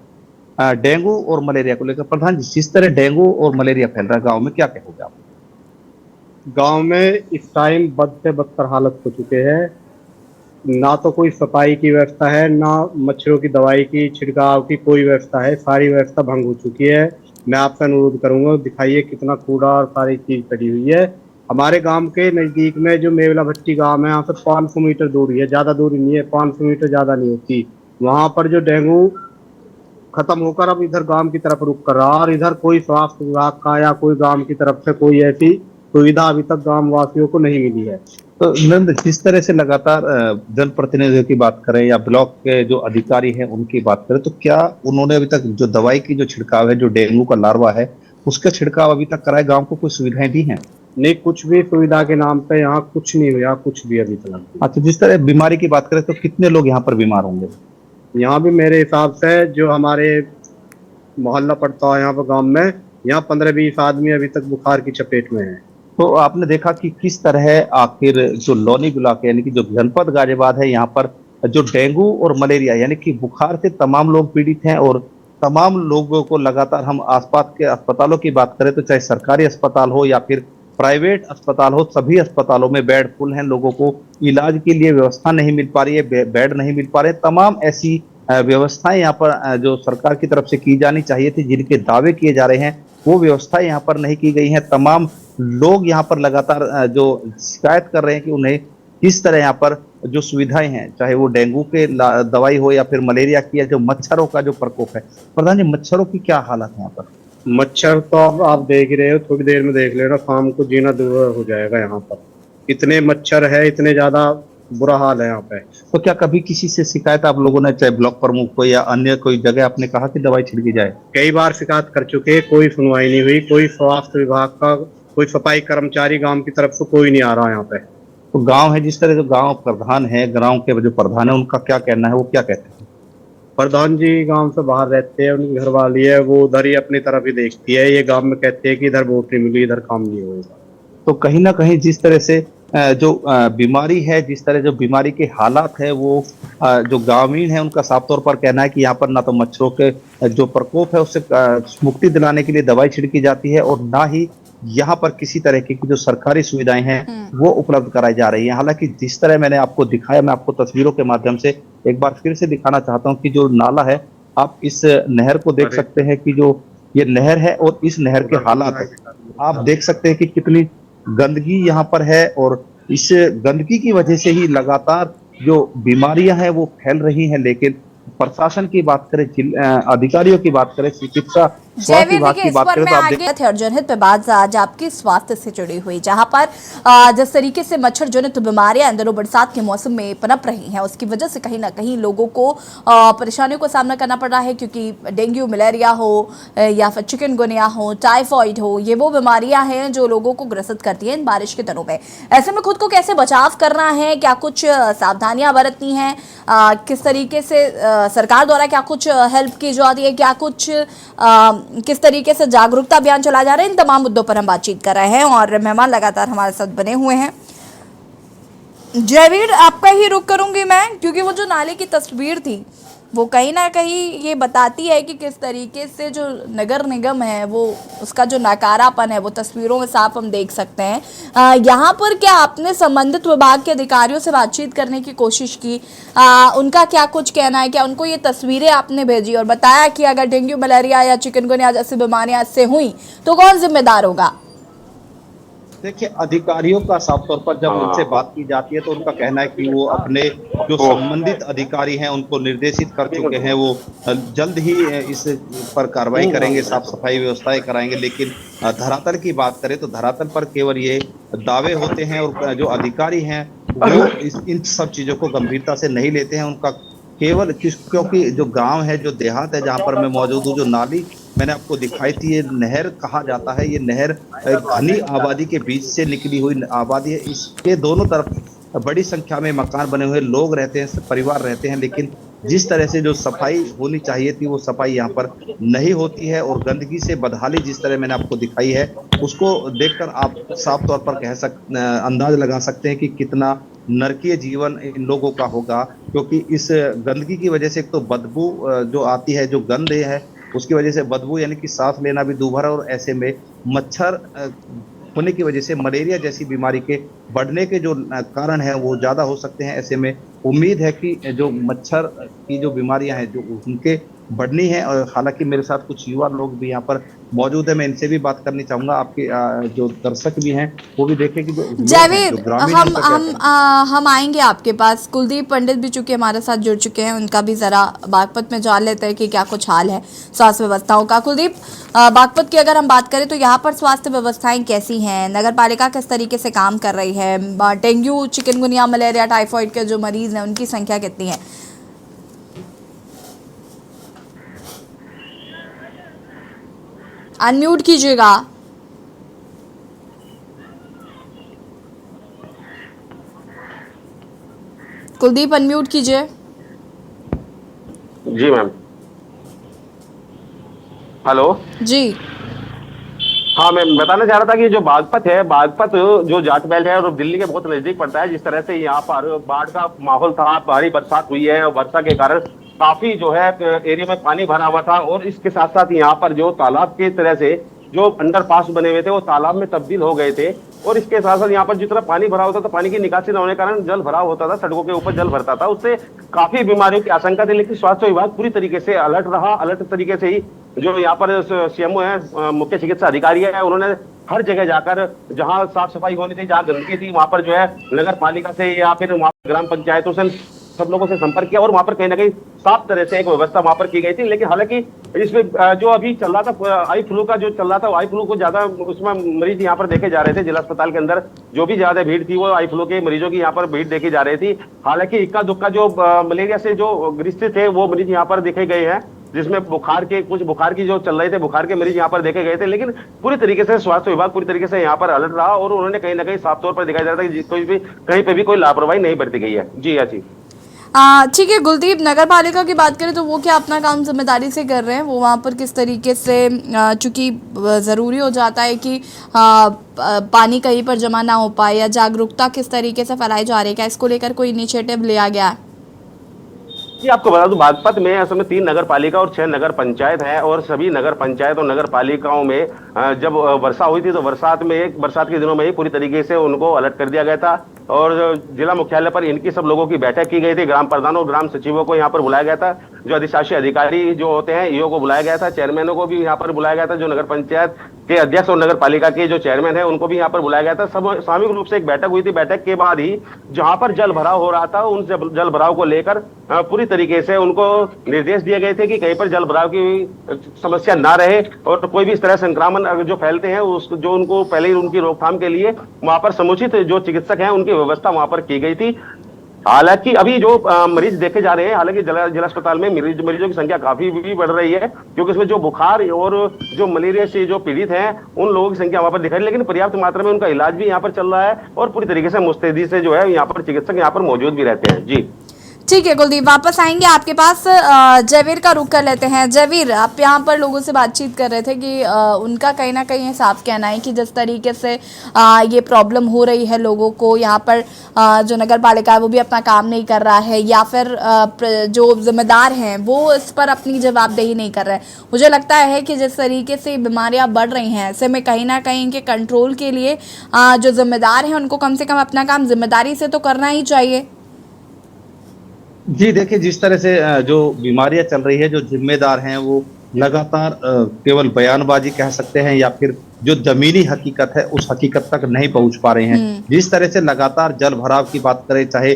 डेंगू और मलेरिया को लेकर। प्रधान जी, जिस तरह डेंगू और मलेरिया फैल रहा है गाँव में, क्या कहोगे आप? गांव में इस टाइम बद से बदतर हालत हो चुके हैं। ना तो कोई सफाई की व्यवस्था है, ना मच्छरों की दवाई की छिड़काव की कोई व्यवस्था है। सारी व्यवस्था भंग हो चुकी है। मैं आपसे अनुरोध करूंगा, दिखाइए कितना कूड़ा और सारी चीज पड़ी हुई है। हमारे गांव के नजदीक में जो मेवला भट्टी गांव है, यहाँ से 500 मीटर दूरी है, ज्यादा दूरी नहीं है, 500 मीटर ज्यादा नहीं होती। वहां पर जो डेंगू खत्म होकर अब इधर गांव की तरफ रुख कर रहा, और इधर कोई स्वास्थ्य विभाग का या कोई गांव की तरफ से कोई ऐसी सुविधा अभी तक गांव वासियों को नहीं मिली है। तो नंद, जिस तरह से लगातार जनप्रतिनिधियों की बात करें या ब्लॉक के जो अधिकारी हैं उनकी बात करें, तो क्या उन्होंने अभी तक जो दवाई की जो छिड़काव है, जो डेंगू का लार्वा है, उसका छिड़काव अभी तक कराए? गांव को कोई सुविधाएं दी हैं? नहीं, कुछ भी सुविधा के नाम पे यहाँ कुछ नहीं हुआ, कुछ भी अभी तक। अच्छा, जिस तरह बीमारी की बात करें तो कितने लोग यहाँ पर बीमार होंगे? यहाँ भी मेरे हिसाब से जो हमारे मोहल्ला पड़ता है यहाँ पर गांव में, यहाँ 15-20 आदमी अभी तक बुखार की चपेट में है। तो आपने देखा कि किस तरह आखिर जो लोनी ब्लॉक है, यानी कि जो जनपद गाजियाबाद है, यहाँ पर जो डेंगू और मलेरिया यानी कि बुखार से तमाम लोग पीड़ित हैं, और तमाम लोगों को लगातार, हम आसपास के अस्पतालों की बात करें तो चाहे सरकारी अस्पताल हो या फिर प्राइवेट अस्पताल हो, सभी अस्पतालों में बेड फुल हैं। लोगों को इलाज के लिए व्यवस्था नहीं मिल पा रही है, बेड नहीं मिल पा रहे। तमाम ऐसी व्यवस्थाएं यहाँ पर जो सरकार की तरफ से की जानी चाहिए थी, जिनके दावे किए जा रहे हैं, वो व्यवस्थाएं यहाँ पर नहीं की गई हैं। तमाम लोग यहाँ पर लगातार जो शिकायत कर रहे हैं कि उन्हें किस तरह यहाँ पर जो सुविधाएं हैं, चाहे वो डेंगू के दवाई हो या फिर मलेरिया की, या जो मच्छरों का जो प्रकोप है। प्रधान जी, मच्छरों की क्या हालत है यहाँ पर? मच्छर तो अब आप देख ही रहे हो, थोड़ी देर में देख लेना, शाम को जीना दूर हो जाएगा यहाँ पर। इतने मच्छर है, इतने ज्यादा बुरा हाल है यहाँ पे। तो क्या कभी किसी से शिकायत आप लोगों ने, चाहे ब्लॉक प्रमुख को या अन्य कोई जगह, आपने कहा कि दवाई छिड़की जाए? कई बार शिकायत कर चुके, कोई सुनवाई नहीं हुई। कोई स्वास्थ्य विभाग का कोई सफाई कर्मचारी गांव की तरफ से कोई नहीं आ रहा यहाँ पे। तो गांव है, जिस तरह जो गांव प्रधान है, गांव के जो प्रधान है, उनका क्या कहना है? वो क्या कहते हैं? प्रधान जी गांव से बाहर रहते हैं, उनकी घरवाली है, वो उधर ही अपनी तरफ ही देखती है। ये गांव में कहते हैं कि इधर वोट नहीं मिली, इधर काम नहीं होगा। तो कहीं ना कहीं जिस तरह से जो बीमारी है, जिस तरह जो बीमारी के हालात है, वो जो ग्रामीण है उनका साफ तौर पर कहना है कि यहाँ पर ना तो मच्छरों के जो प्रकोप है उससे मुक्ति दिलाने के लिए दवाई छिड़की जाती है, और ना ही यहाँ पर किसी तरह की जो सरकारी सुविधाएं हैं वो उपलब्ध कराई जा रही है। हालांकि जिस तरह मैंने आपको दिखाया, मैं आपको तस्वीरों के माध्यम से एक बार फिर से दिखाना चाहता हूँ कि जो नाला है, आप इस नहर को देख सकते हैं कि जो ये नहर है और इस नहर के हालात आप देख सकते हैं कि कितनी गंदगी यहाँ पर है, और इस गंदगी की वजह से ही लगातार जो बीमारियां हैं वो फैल रही हैं। लेकिन प्रशासन की बात करें, अधिकारियों की बात करें, चिकित्सा स्वास्थ्य विभाग की बात करें, तो आप देखिए और जनहित पे बात आज आपकी स्वास्थ्य से जुड़ी हुई, जहां पर जिस तरीके से मच्छर जनित बीमारियां अंदरों बरसात के मौसम में पनप रही हैं, उसकी वजह से कहीं ना कहीं लोगों को परेशानियों का सामना करना पड़ रहा है। क्योंकि डेंगू, मलेरिया हो या फिर चिकनगुनिया हो, टाइफॉइड हो, ये वो बीमारियां हैं जो लोगों को ग्रसित करती हैं इन बारिश के दिनों में। ऐसे में खुद को कैसे बचाव करना है, क्या कुछ सावधानियां बरतनी हैं, किस तरीके से सरकार द्वारा क्या कुछ हेल्प की जाती है, क्या कुछ किस तरीके से जागरूकता अभियान चलाया जा रहा है, इन तमाम मुद्दों पर हम बातचीत कर रहे हैं और मेहमान लगातार हमारे साथ बने हुए हैं। जयवीर, आपका ही रुख करूंगी मैं, क्योंकि वो जो नाले की तस्वीर थी वो कहीं ना कहीं ये बताती है कि किस तरीके से जो नगर निगम है वो उसका जो नकारापन है वो तस्वीरों में साफ हम देख सकते हैं। यहाँ पर क्या आपने संबंधित विभाग के अधिकारियों से बातचीत करने की कोशिश की? उनका क्या कुछ कहना है? क्या उनको ये तस्वीरें आपने भेजी और बताया कि अगर डेंगू, मलेरिया या चिकनगुनिया जैसी बीमारियां इससे हुई तो कौन जिम्मेदार होगा? देखिए, अधिकारियों का साफ तौर पर जब उनसे बात की जाती है तो उनका कहना है कि वो अपने जो संबंधित अधिकारी हैं उनको निर्देशित कर चुके हैं, वो जल्द ही इस पर कार्रवाई करेंगे, साफ सफाई व्यवस्थाएं कराएंगे। लेकिन धरातल की बात करें तो धरातल पर केवल ये दावे होते हैं, और जो अधिकारी हैं वो इन सब चीजों को गंभीरता से नहीं लेते हैं। उनका केवल क्योंकि जो गांव है, जो देहात है जहां पर मैं मौजूद हूँ, जो नाली मैंने आपको दिखाई थी, ये नहर कहा जाता है। ये नहर घनी आबादी के बीच से निकली हुई आबादी है। इसके दोनों तरफ बड़ी संख्या में मकान बने हुए, लोग रहते हैं, परिवार रहते हैं। लेकिन जिस तरह से जो सफाई होनी चाहिए थी वो सफाई यहाँ पर नहीं होती है, और गंदगी से बदहाली जिस तरह मैंने आपको दिखाई है उसको देखकर आप साफ तौर पर अंदाज लगा सकते हैं कि कितना नरकीय जीवन इन लोगों का होगा। क्योंकि इस गंदगी की वजह से एक तो बदबू जो आती है, जो गंध है उसकी वजह से बदबू, यानी कि सांस लेना भी दूभर है, और ऐसे में मच्छर होने की वजह से मलेरिया जैसी बीमारी के बढ़ने के जो कारण है वो ज़्यादा हो सकते हैं। ऐसे में उम्मीद है कि जो मच्छर की जो बीमारियां हैं, जो उनके बढ़नी है। और हालांकि मेरे साथ कुछ युवा लोग भी यहाँ पर मौजूद है, मैं इनसे भी बात करनी चाहूंगा। आपके जो दर्शक भी हैं वो भी देखें कि जो लोग हैं, जो जयवीर, ग्रामीण हैं, हम उनका क्या हम कहना हम आएंगे आपके पास। कुलदीप पंडित भी चूंकि हमारे साथ जुड़ चुके हैं, उनका भी जरा बागपत में जान लेते हैं कि क्या कुछ हाल है स्वास्थ्य व्यवस्थाओं का। कुलदीप, बागपत की अगर हम बात करें तो यहाँ पर स्वास्थ्य व्यवस्थाएं कैसी हैं? नगर पालिका किस तरीके से काम कर रही है? डेंगू, चिकनगुनिया, मलेरिया, टाइफाइड के जो मरीज हैं उनकी संख्या कितनी है? अनम्यूट कीजिएगा। कुलदीप, अनम्यूट कीजिए। जी मैम। हेलो। जी। हाँ, मैं बताना चाह रहा था कि जो बागपत है, बागपत जो जाट बैल है और दिल्ली के बहुत नजदीक पड़ता है। जिस तरह से यहाँ पर बाढ़ का माहौल था, भारी बरसात हुई है और वर्षा के कारण काफी जो है एरिया में पानी भरा हुआ था। और इसके साथ साथ यहाँ पर जो तालाब की तरह से जो अंडरपास बने हुए थे वो तालाब में तब्दील हो गए थे। और इसके साथ साथ यहाँ पर जितना पानी भरा होता था, पानी की निकासी न होने के कारण जल भराव होता था, सड़कों के ऊपर जल भरता था, उससे काफी बीमारियों की आशंका थी। लेकिन स्वास्थ्य विभाग पूरी तरीके से अलर्ट रहा। अलर्ट तरीके से ही जो यहाँ पर सीएमओ है, मुख्य चिकित्सा अधिकारी है, उन्होंने हर जगह जाकर जहां साफ सफाई होनी थी, जहां गंदगी थी, वहां पर जो है नगर पालिका से या फिर वहां ग्राम पंचायतों से सब लोगों से संपर्क किया और वहां पर कहीं ना कहीं साफ तरह से एक व्यवस्था वहां पर की गई थी। लेकिन हालांकि इसमें जो अभी चल रहा था आई फ्लू का जो चल रहा था, आई फ्लू को ज्यादा उसमें मरीज यहाँ पर देखे जा रहे थे। जिला अस्पताल के अंदर जो भी ज्यादा भीड़ थी वो आई फ्लू के मरीजों की यहाँ पर भीड़ देखी जा रही थी। हालांकि इक्का दुक्का जो मलेरिया से जो ग्रसित थे वो मरीज यहाँ पर देखे गए हैं, जिसमें कुछ बुखार की जो चल रहे थे, बुखार के मरीज यहाँ पर देखे गए थे। लेकिन पूरी तरीके से स्वास्थ्य विभाग पूरी तरीके से यहाँ पर अलर्ट रहा और उन्होंने कहीं ना कहीं साफ तौर पर दिखाई जा रहा था कि कोई भी कहीं पे भी कोई लापरवाही नहीं बरती गई है। जी जी। ठीक है कुलदीप, नगर पालिका की बात करें तो वो क्या अपना काम जिम्मेदारी से कर रहे हैं? वो वहाँ पर किस तरीके से, चूंकि ज़रूरी हो जाता है कि पानी कहीं पर जमा ना हो पाए, या जागरूकता किस तरीके से फैलाई जा रही है? क्या इसको लेकर कोई इनिशिएटिव लिया गया है? जी, आपको बता दूं बागपत में असल में 3 नगर पालिका और 6 नगर पंचायत है। और सभी नगर पंचायत और नगर पालिकाओं में जब वर्षा हुई थी तो बरसात के दिनों में ही पूरी तरीके से उनको अलर्ट कर दिया गया था। और जिला मुख्यालय पर इनकी सब लोगों की बैठक की गई थी। ग्राम प्रधानों और ग्राम सचिवों को यहाँ पर बुलाया गया था। जो अधिशासी अधिकारी जो होते हैं, ईओ को बुलाया गया था। चेयरमैनों को भी यहाँ पर बुलाया गया था। जो नगर पंचायत के अध्यक्ष और नगर पालिका के जो चेयरमैन है उनको भी यहाँ पर बुलाया गया था। सब सामूहिक रूप से एक बैठक हुई थी। बैठक के बाद ही जहां पर जल भराव हो रहा था उन जल भराव को लेकर पूरी तरीके से उनको निर्देश दिए गए थे कि कहीं पर जल भराव की समस्या ना रहे और कोई भी इस तरह संक्रमण जो फैलते हैं उस जो उनको पहले ही उनकी रोकथाम के लिए वहां पर समुचित जो चिकित्सक हैं उनकी व्यवस्था वहां पर की गई थी। हालांकि अभी जो मरीज देखे जा रहे हैं, हालांकि जिला अस्पताल में मरीजों की संख्या काफी भी बढ़ रही है, क्योंकि इसमें जो बुखार और जो मलेरिया से जो पीड़ित हैं उन लोगों की संख्या वहां पर दिखाई, लेकिन पर्याप्त मात्रा में उनका इलाज भी यहाँ पर चल रहा है और पूरी तरीके से मुस्तैदी से जो है यहाँ पर चिकित्सक यहाँ पर मौजूद भी रहते हैं। जी ठीक है कुलदीप, वापस आएंगे आपके पास। जयवीर का रुख कर लेते हैं। जयवीर, आप यहाँ पर लोगों से बातचीत कर रहे थे कि उनका कहीं ना कहीं साफ कहना है कि जिस तरीके से ये प्रॉब्लम हो रही है लोगों को, यहाँ पर जो नगर पालिका है वो भी अपना काम नहीं कर रहा है, या फिर जो जिम्मेदार हैं वो इस पर अपनी जवाबदेही नहीं कर रहे हैं। मुझे लगता है कि जिस तरीके से बीमारियाँ बढ़ रही हैं, ऐसे में कहीं ना कहीं इनके कंट्रोल के लिए जो जिम्मेदार हैं उनको कम से कम अपना काम जिम्मेदारी से तो करना ही चाहिए। जी देखिए, जिस तरह से जो बीमारियां चल रही है, जो जिम्मेदार हैं वो लगातार केवल बयानबाजी कह सकते हैं या फिर जो जमीनी हकीकत है उस हकीकत तक नहीं पहुंच पा रहे हैं। जिस तरह से लगातार जल भराव की बात करें, चाहे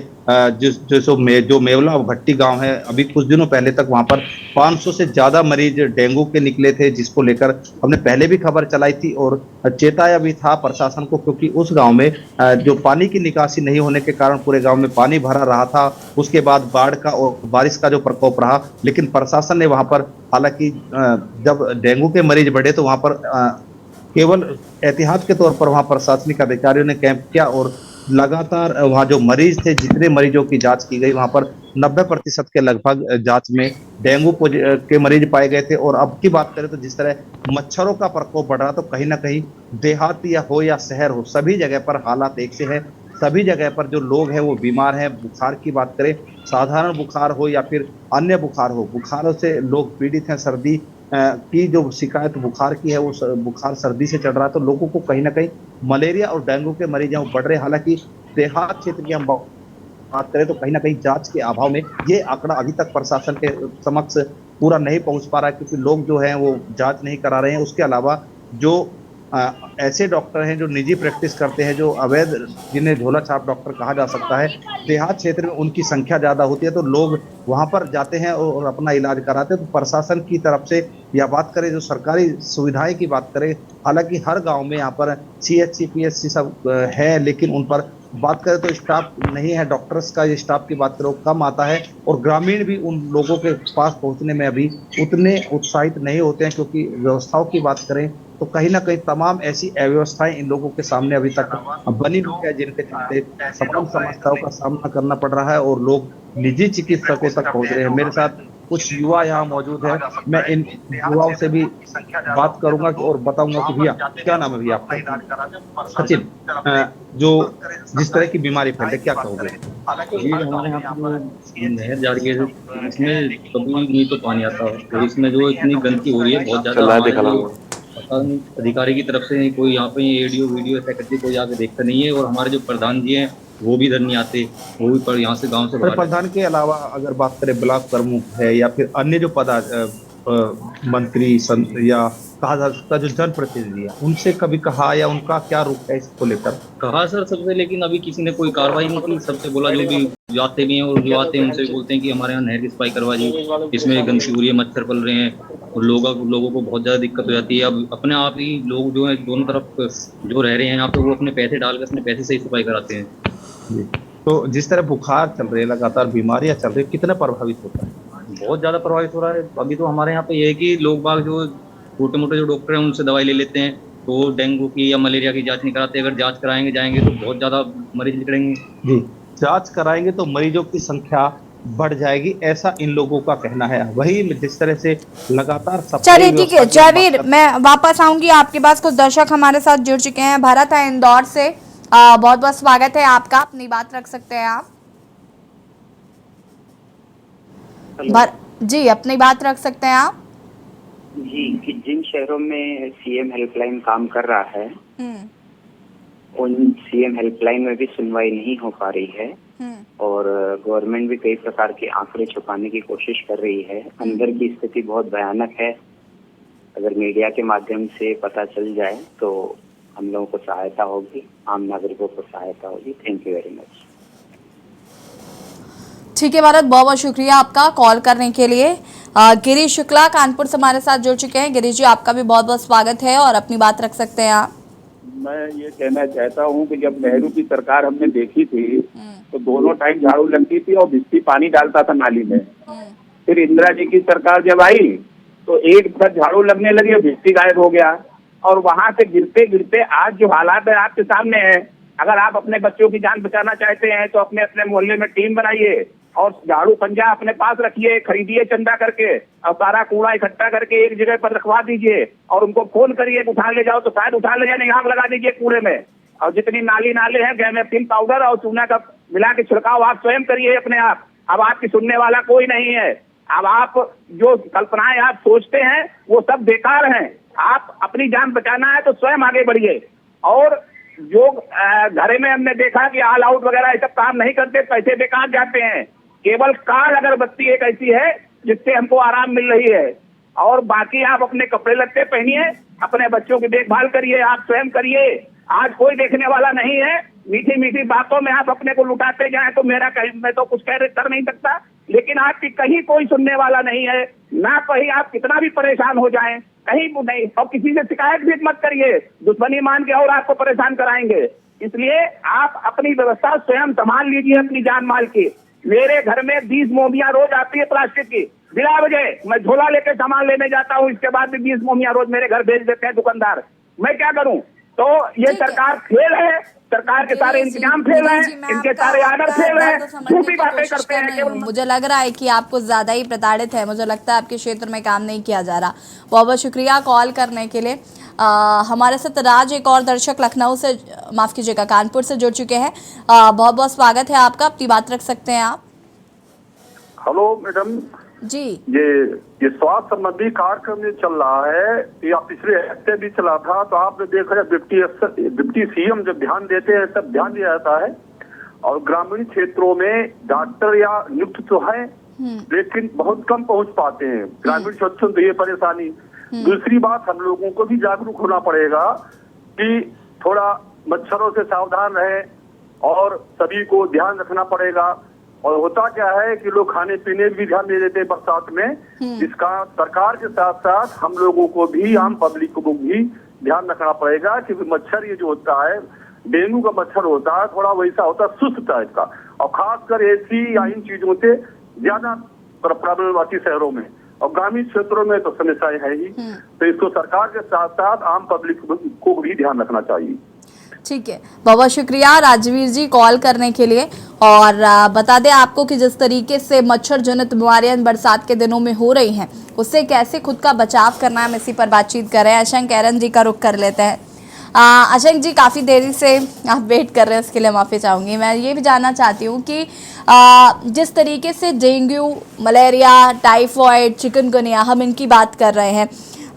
जो मेवला भट्टी गांव है, अभी कुछ दिनों पहले तक वहां पर 500 से ज्यादा मरीज डेंगू के निकले थे, जिसको लेकर हमने पहले भी खबर चलाई थी और चेताया भी था प्रशासन को, क्योंकि उस गांव में जो पानी की निकासी नहीं होने के कारण पूरे गांव में पानी भरा रहा था। उसके बाद बाढ़ का और बारिश का जो प्रकोप रहा, लेकिन प्रशासन ने वहां पर, हालांकि जब डेंगू के मरीज बढ़े तो वहां पर केवल एहतियात के तौर पर वहां प्रशासनिक अधिकारियों ने कैंप किया और लगातार वहां जो मरीज थे, जितने मरीजों की जांच की गई, वहां पर 90% के लगभग जांच में डेंगू के मरीज पाए गए थे। और अब की बात करें तो जिस तरह मच्छरों का प्रकोप बढ़ रहा, तो कहीं ना कहीं देहात या हो या शहर हो, सभी जगह पर हालात एक से है। सभी जगह पर जो लोग हैं वो बीमार हैं। बुखार की बात करें, साधारण बुखार हो या फिर अन्य बुखार हो, बुखारों से लोग पीड़ित हैं। सर्दी की जो शिकायत बुखार की है, वो बुखार सर्दी से चढ़ रहा है, तो लोगों को कहीं ना कहीं मलेरिया और डेंगू के मरीज हैं वो बढ़ रहे हैं। हालांकि देहात क्षेत्र की हम बात करें तो कहीं ना कहीं जांच के अभाव में ये आंकड़ा अभी तक प्रशासन के समक्ष पूरा नहीं पहुंच पा रहा है, क्योंकि लोग जो हैं वो जांच नहीं करा रहे हैं। उसके अलावा जो ऐसे डॉक्टर हैं जो निजी प्रैक्टिस करते हैं, जो अवैध, जिन्हें झोला छाप डॉक्टर कहा जा सकता है, देहात क्षेत्र में उनकी संख्या ज्यादा होती है, तो लोग वहां पर जाते हैं और अपना इलाज कराते हैं। तो प्रशासन की तरफ से या बात करें जो सरकारी सुविधाएं की बात करें, हालांकि हर गांव में यहाँ पर CHC PHC सब है, लेकिन उन पर बात करें तो स्टाफ नहीं है। डॉक्टर्स का स्टाफ की बात करो कम आता है, और ग्रामीण भी उन लोगों के पास पहुंचने में अभी उतने उत्साहित नहीं होते हैं, क्योंकि व्यवस्थाओं की बात करें तो कहीं ना कहीं तमाम ऐसी अव्यवस्थाएं इन लोगों के सामने अभी तक बनी हुई है, जिनके चलते तमाम समस्याओं का सामना करना पड़ रहा है और लोग निजी चिकित्सकों तक पहुंच रहे हैं। मेरे साथ कुछ युवा यहाँ मौजूद है, मैं इन युवाओं से भी बात करूंगा और बताऊंगा कि भैया क्या नाम है भैया आपका? सचिन, जो जिस तरह की बीमारी फैल रही क्या कहोगे? जी, हमारे यहाँ पे जो नहर जा रही है, इसमें कभी नहीं तो पानी आता है, तो इसमें जो इतनी गंदगी हो रही है बहुत ज्यादा। पता नहीं अधिकारी की तरफ से कोई यहाँ पे एडीओ वीडियो सेक्रेटरी कोई आके देखता नहीं है, और हमारे जो प्रधान जी हैं वो भी इधर नहीं आते, वो भी पर यहाँ से गांव से बाहर। प्रधान के अलावा अगर बात करें ब्लॉक प्रमुख है या फिर अन्य जो मंत्री या कहा जा सकता जो जनप्रतिनिधि है, उनसे कभी कहा या उनका क्या रुख है इसको लेकर? कहा सर सबसे, लेकिन अभी किसी ने कोई कार्रवाई नहीं की। सबसे बोला, जो भी जाते भी हैं और जो आते हैं उनसे बोलते हैं कि हमारे यहाँ नहर की सफाई करवाइए, इसमें गंदगी हो रही है, मच्छर पल रहे हैं, और लोगों को बहुत ज़्यादा दिक्कत हो जाती है। अब अपने आप ही लोग जो है दोनों तरफ जो रह रहे हैं यहाँ पे, वो अपने पैसे डालकर अपने पैसे से ही सफाई कराते हैं। तो जिस तरह बुखार चल रही है, लगातार बीमारियां चल रही है, कितना प्रभावित होता है? बहुत ज़्यादा प्रभावित हो रहा है। अभी तो हमारे यहाँ पे ये है कि लोग बाग जो छोटे मोटे जो डॉक्टर हैं उनसे दवाई ले लेते हैं, तो डेंगू की या मलेरिया की जांच नहीं कराते। अगर जांच कराएंगे जाएंगे तो बहुत ज़्यादा मरीज निकलेंगे। जी, जांच कराएंगे तो मरीजों की संख्या बढ़ जाएगी, ऐसा इन लोगों का कहना है। वही जिस तरह से लगातार चलिए ठीक है जयवीर, मैं वापस आऊंगी आपके पास। कुछ दर्शक हमारे साथ जुड़ चुके हैं। भरत है इंदौर से, बहुत बहुत स्वागत है आपका, अपनी बात रख सकते हैं आप। जी, अपनी बात रख सकते हैं आप जी। कि जिन शहरों में CM हेल्पलाइन काम कर रहा है, उन CM हेल्पलाइन में भी सुनवाई नहीं हो पा रही है, और गवर्नमेंट भी कई प्रकार के आंकड़े छुपाने की कोशिश कर रही है। अंदर की स्थिति बहुत भयानक है। अगर मीडिया के माध्यम से पता चल जाए तो हम लोगों को सहायता होगी, आम नागरिकों को सहायता होगी। Thank you very much. ठीक है भारत, बहुत बहुत शुक्रिया आपका कॉल करने के लिए। गिरीश शुक्ला कानपुर से हमारे साथ जुड़ चुके हैं। गिरीश जी, आपका भी बहुत बहुत स्वागत है और अपनी बात रख सकते हैं आप। मैं ये कहना चाहता हूँ कि जब नेहरू की सरकार हमने देखी थी तो दोनों टाइम झाड़ू लगती थी और बिस्ती पानी डालता था नाली में। फिर इंदिरा जी की सरकार जब आई तो एक बार झाड़ू लगने लगी और बिस्ती गायब हो गया, और वहां से गिरते गिरते आज जो हालात है आपके सामने है। अगर आप अपने बच्चों की जान बचाना चाहते हैं तो अपने अपने मोहल्ले में टीम बनाइए और झाड़ू पंजा अपने पास रखिए, खरीदिए चंदा करके, और सारा कूड़ा इकट्ठा करके एक जगह पर रखवा दीजिए और उनको फोन करिए उठा ले जाओ, तो शायद उठा ले जाने, आग लगा दीजिए कूड़े में। और जितनी नाले हैं गैमेक्टिन पाउडर और चूना का मिला के छिड़काव आप स्वयं करिए अपने आप। अब आपकी सुनने वाला कोई नहीं है। अब आप जो कल्पनाएं आप सोचते हैं वो सब बेकार हैं। आप अपनी जान बचाना है तो स्वयं आगे बढ़िए। और जो घरे में हमने देखा कि ऑल आउट वगैरह ये सब काम नहीं करते, पैसे बेकार जाते हैं। केवल काल अगरबत्ती एक ऐसी है जिससे हमको आराम मिल रही है, और बाकी आप अपने कपड़े लत्ते पहनिए, अपने बच्चों की देखभाल करिए, आप स्वयं करिए। आज कोई देखने वाला नहीं है। मीठी मीठी बातों में आप अपने को लुटाते जाएं तो मैं तो कुछ कर नहीं सकता, लेकिन आपकी कहीं कोई सुनने वाला नहीं है ना। कहीं आप कितना भी परेशान हो जाएं, कहीं नहीं, और किसी से शिकायत भी मत करिए, दुश्मनी मान के और आपको परेशान कराएंगे। इसलिए आप अपनी व्यवस्था स्वयं संभाल लीजिए, अपनी जान माल की। मेरे घर में 20 मोमियां रोज आती है प्लास्टिक की, बिना वजह। मैं झोला लेके सामान लेने जाता हूँ, इसके बाद भी 20 मोमियां रोज मेरे घर भेज देते हैं दुकानदार। मैं क्या करूँ? तो ये सरकार फेल है, सरकार के सारे इंतजाम फेल हैं, इनके सारे आर्डर फेल हैं, झूठी बातें करते हैं। मुझे लग रहा है कि आप कुछ ज्यादा ही प्रताड़ित है। मुझे लगता है आपके क्षेत्र में काम नहीं किया जा रहा। बहुत बहुत शुक्रिया कॉल करने के लिए। हमारे साथ राज, एक और दर्शक लखनऊ से, माफ कीजिएगा कानपुर से जुड़ चुके हैं। बहुत बहुत स्वागत है आपका, अपनी बात रख सकते हैं आप। हेलो मैडम जी, ये स्वास्थ्य संबंधी कार्यक्रम ये चल रहा है, या पिछले हफ्ते भी चला था, तो आपने देखा डिप्टी CM जब ध्यान देते हैं तब ध्यान दिया जाता है, और ग्रामीण क्षेत्रों में डॉक्टर या नियुक्त तो है लेकिन बहुत कम पहुंच पाते हैं। ग्रामीण क्षेत्रों में तो ये परेशानी। दूसरी बात, हम लोगों को भी जागरूक होना पड़ेगा कि थोड़ा मच्छरों से सावधान रहें और सभी को ध्यान रखना पड़ेगा। और होता क्या है कि लोग खाने पीने भी ध्यान दे देते हैं बरसात में। इसका सरकार के साथ साथ हम लोगों को भी, आम पब्लिक को भी ध्यान रखना पड़ेगा कि मच्छर ये जो होता है, डेंगू का मच्छर होता है, थोड़ा वैसा होता है सुस्त टाइप का, और खासकर एसी या इन चीजों से ज्यादा प्रॉब्लम आती शहरों में, और ग्रामीण क्षेत्रों में तो समस्याएं है ही। तो इसको सरकार के साथ साथ आम पब्लिक को भी ध्यान रखना चाहिए। ठीक है, बहुत शुक्रिया राजवीर जी कॉल करने के लिए। और बता दें आपको कि जिस तरीके से मच्छर जनित बीमारियां बरसात के दिनों में हो रही हैं, उससे कैसे खुद का बचाव करना है, हम इसी पर बातचीत कर रहे हैं। अशंक एरन जी का रुख कर लेते हैं। अशंक जी, काफ़ी देरी से आप वेट कर रहे हैं, उसके लिए माफ़ी चाहूँगी। मैं ये भी जानना चाहती हूँ कि जिस तरीके से डेंगू, मलेरिया, टाइफॉइड, चिकनगुनिया, हम इनकी बात कर रहे हैं,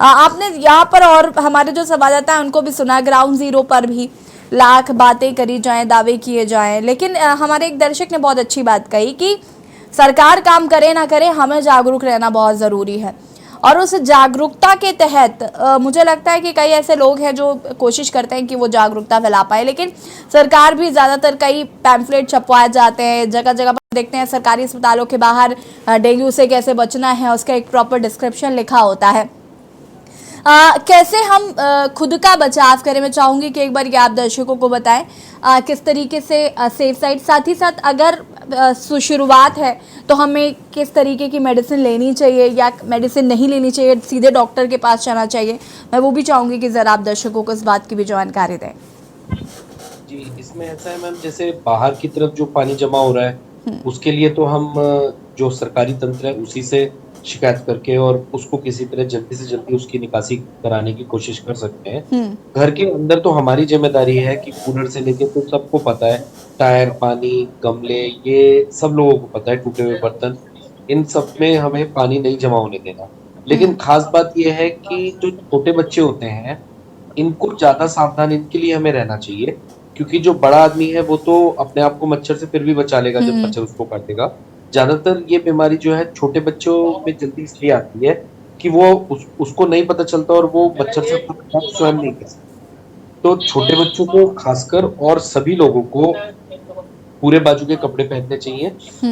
आपने यहाँ पर और हमारे जो संवाददाता हैं उनको भी सुना, ग्राउंड ज़ीरो पर भी लाख बातें करी जाएं, दावे किए जाएं, लेकिन हमारे एक दर्शक ने बहुत अच्छी बात कही कि सरकार काम करे ना करे, हमें जागरूक रहना बहुत ज़रूरी है। और उस जागरूकता के तहत मुझे लगता है कि कई ऐसे लोग हैं जो कोशिश करते हैं कि वो जागरूकता फैला पाए, लेकिन सरकार भी ज़्यादातर कई पैम्फलेट छपवाए जाते हैं, जगह जगह पर देखते हैं सरकारी अस्पतालों के बाहर डेंगू से कैसे बचना है उसका एक प्रॉपर डिस्क्रिप्शन लिखा होता है। कैसे हम खुद का बचाव करें, मैं चाहूँगी कि एक बार ये आप दर्शकों को बताएं किस तरीके से सेफ साइड, साथ ही साथ अगर शुरुआत है तो हमें किस तरीके की मेडिसिन लेनी चाहिए या मेडिसिन नहीं लेनी चाहिए, सीधे डॉक्टर के पास जाना चाहिए। मैं वो भी चाहूँगी कि ज़रा आप दर्शकों को इस बात की भी जानकारी दें। जी, इसमें ऐसा है मैम, जैसे बाहर की तरफ जो पानी जमा हो रहा है उसके लिए तो हम जो सरकारी तंत्र है उसी से शिकायत करके और उसको किसी तरह जल्दी से जल्दी उसकी निकासी कराने की कोशिश कर सकते हैं। घर के अंदर तो हमारी जिम्मेदारी है कि कूलर से लेके तो सबको पता है, टायर, पानी, गमले, ये सब लोगों को पता है, टूटे हुए बर्तन, इन सब में हमें पानी नहीं जमा होने देना। लेकिन खास बात यह है कि जो छोटे बच्चे होते हैं इनको ज्यादा सावधान इनके लिए हमें रहना चाहिए, क्योंकि जो बड़ा आदमी है वो तो अपने आप को मच्छर से फिर भी बचा लेगा जब मच्छर उसको काटेगा। ज्यादातर ये बीमारी जो है छोटे बच्चों में जल्दी इसलिए आती है कि वो उसको नहीं पता चलता और वो मच्छर से स्वयं नहीं कर सकते। तो छोटे बच्चों को खासकर और सभी लोगों को पूरे बाजू के कपड़े पहनने चाहिए,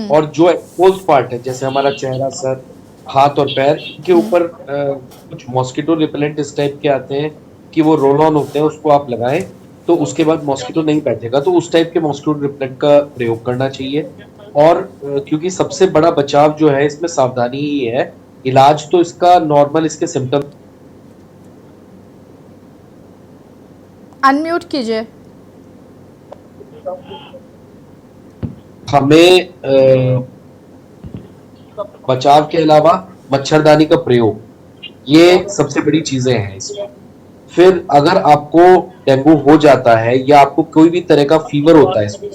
और जो एक्सपोज पार्ट है जैसे हमारा चेहरा, सर, हाथ और पैर के ऊपर कुछ मॉस्किटो रिपेलेंट इस टाइप के आते हैं कि वो रोल ऑन होते हैं, उसको आप लगाएं तो उसके बाद मॉस्किटो नहीं बैठेगा, तो उस टाइप के मॉस्किटो रिपेलेंट का प्रयोग करना चाहिए। और क्योंकि सबसे बड़ा बचाव जो है इसमें सावधानी ही है, इलाज तो इसका नॉर्मल इसके सिम्टम। अनम्यूट कीजिए। हमें बचाव के अलावा मच्छरदानी का प्रयोग, ये सबसे बड़ी चीजें हैं इसमें। फिर अगर आपको डेंगू हो जाता है या आपको कोई भी तरह का फीवर होता है इसमें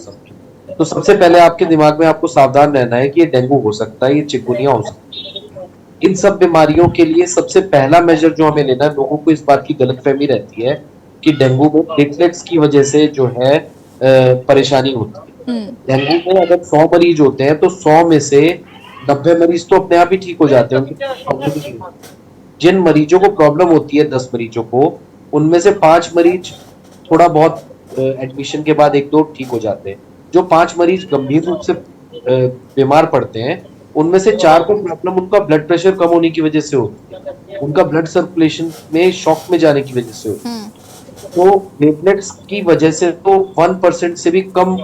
तो सबसे पहले आपके दिमाग में आपको सावधान रहना है कि ये डेंगू हो सकता है, ये चिकनगुनिया हो सकती है। इन सब बीमारियों के लिए सबसे पहला मेजर जो हमें लेना है, लोगों को इस बात की गलतफहमी रहती है कि डेंगू में प्लेटलेट्स की वजह से जो है परेशानी होती है। डेंगू में अगर 100 मरीज होते हैं तो 100 में से 90 मरीज तो अपने आप ही ठीक हो जाते हैं। जिन मरीजों को प्रॉब्लम होती है 10 मरीजों को, उनमें से 5 मरीज थोड़ा बहुत एडमिशन के बाद 1-2 ठीक हो जाते हैं। जो 5 मरीज गंभीर रूप से बीमार पड़ते हैं उनमें से 4 को प्रॉब्लम उनका ब्लड प्रेशर कम होने की वजह से होती है, उनका ब्लड सर्कुलेशन में शॉक में जाने की वजह से होती है। तो प्लेटलेट्स की वजह से तो 1% से भी कम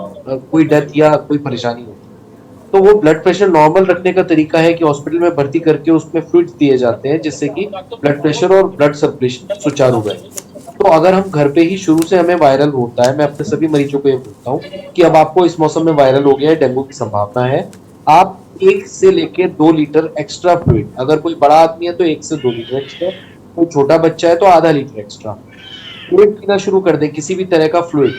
कोई डेथ या कोई परेशानी होती है। तो वो ब्लड प्रेशर नॉर्मल रखने का तरीका है कि हॉस्पिटल में भर्ती करके उसमें फ्लूइड्स दिए जाते हैं जिससे कि ब्लड प्रेशर और ब्लड सर्कुलेशन सुचारू रहे। तो अगर हम घर पे ही शुरू से हमें वायरल होता है, मैं अपने सभी मरीजों को ये बोलता हूँ कि अब आपको इस मौसम में वायरल हो गया है, डेंगू की संभावना है, आप 1 से लेकर 2 लीटर एक्स्ट्रा फ्लूइड, अगर कोई बड़ा आदमी है तो 1 से 2 लीटर एक्स्ट्रा, कोई छोटा बच्चा है तो आधा लीटर एक्स्ट्रा फ्लूइड पीना शुरू कर दे, किसी भी तरह का फ्लूइड,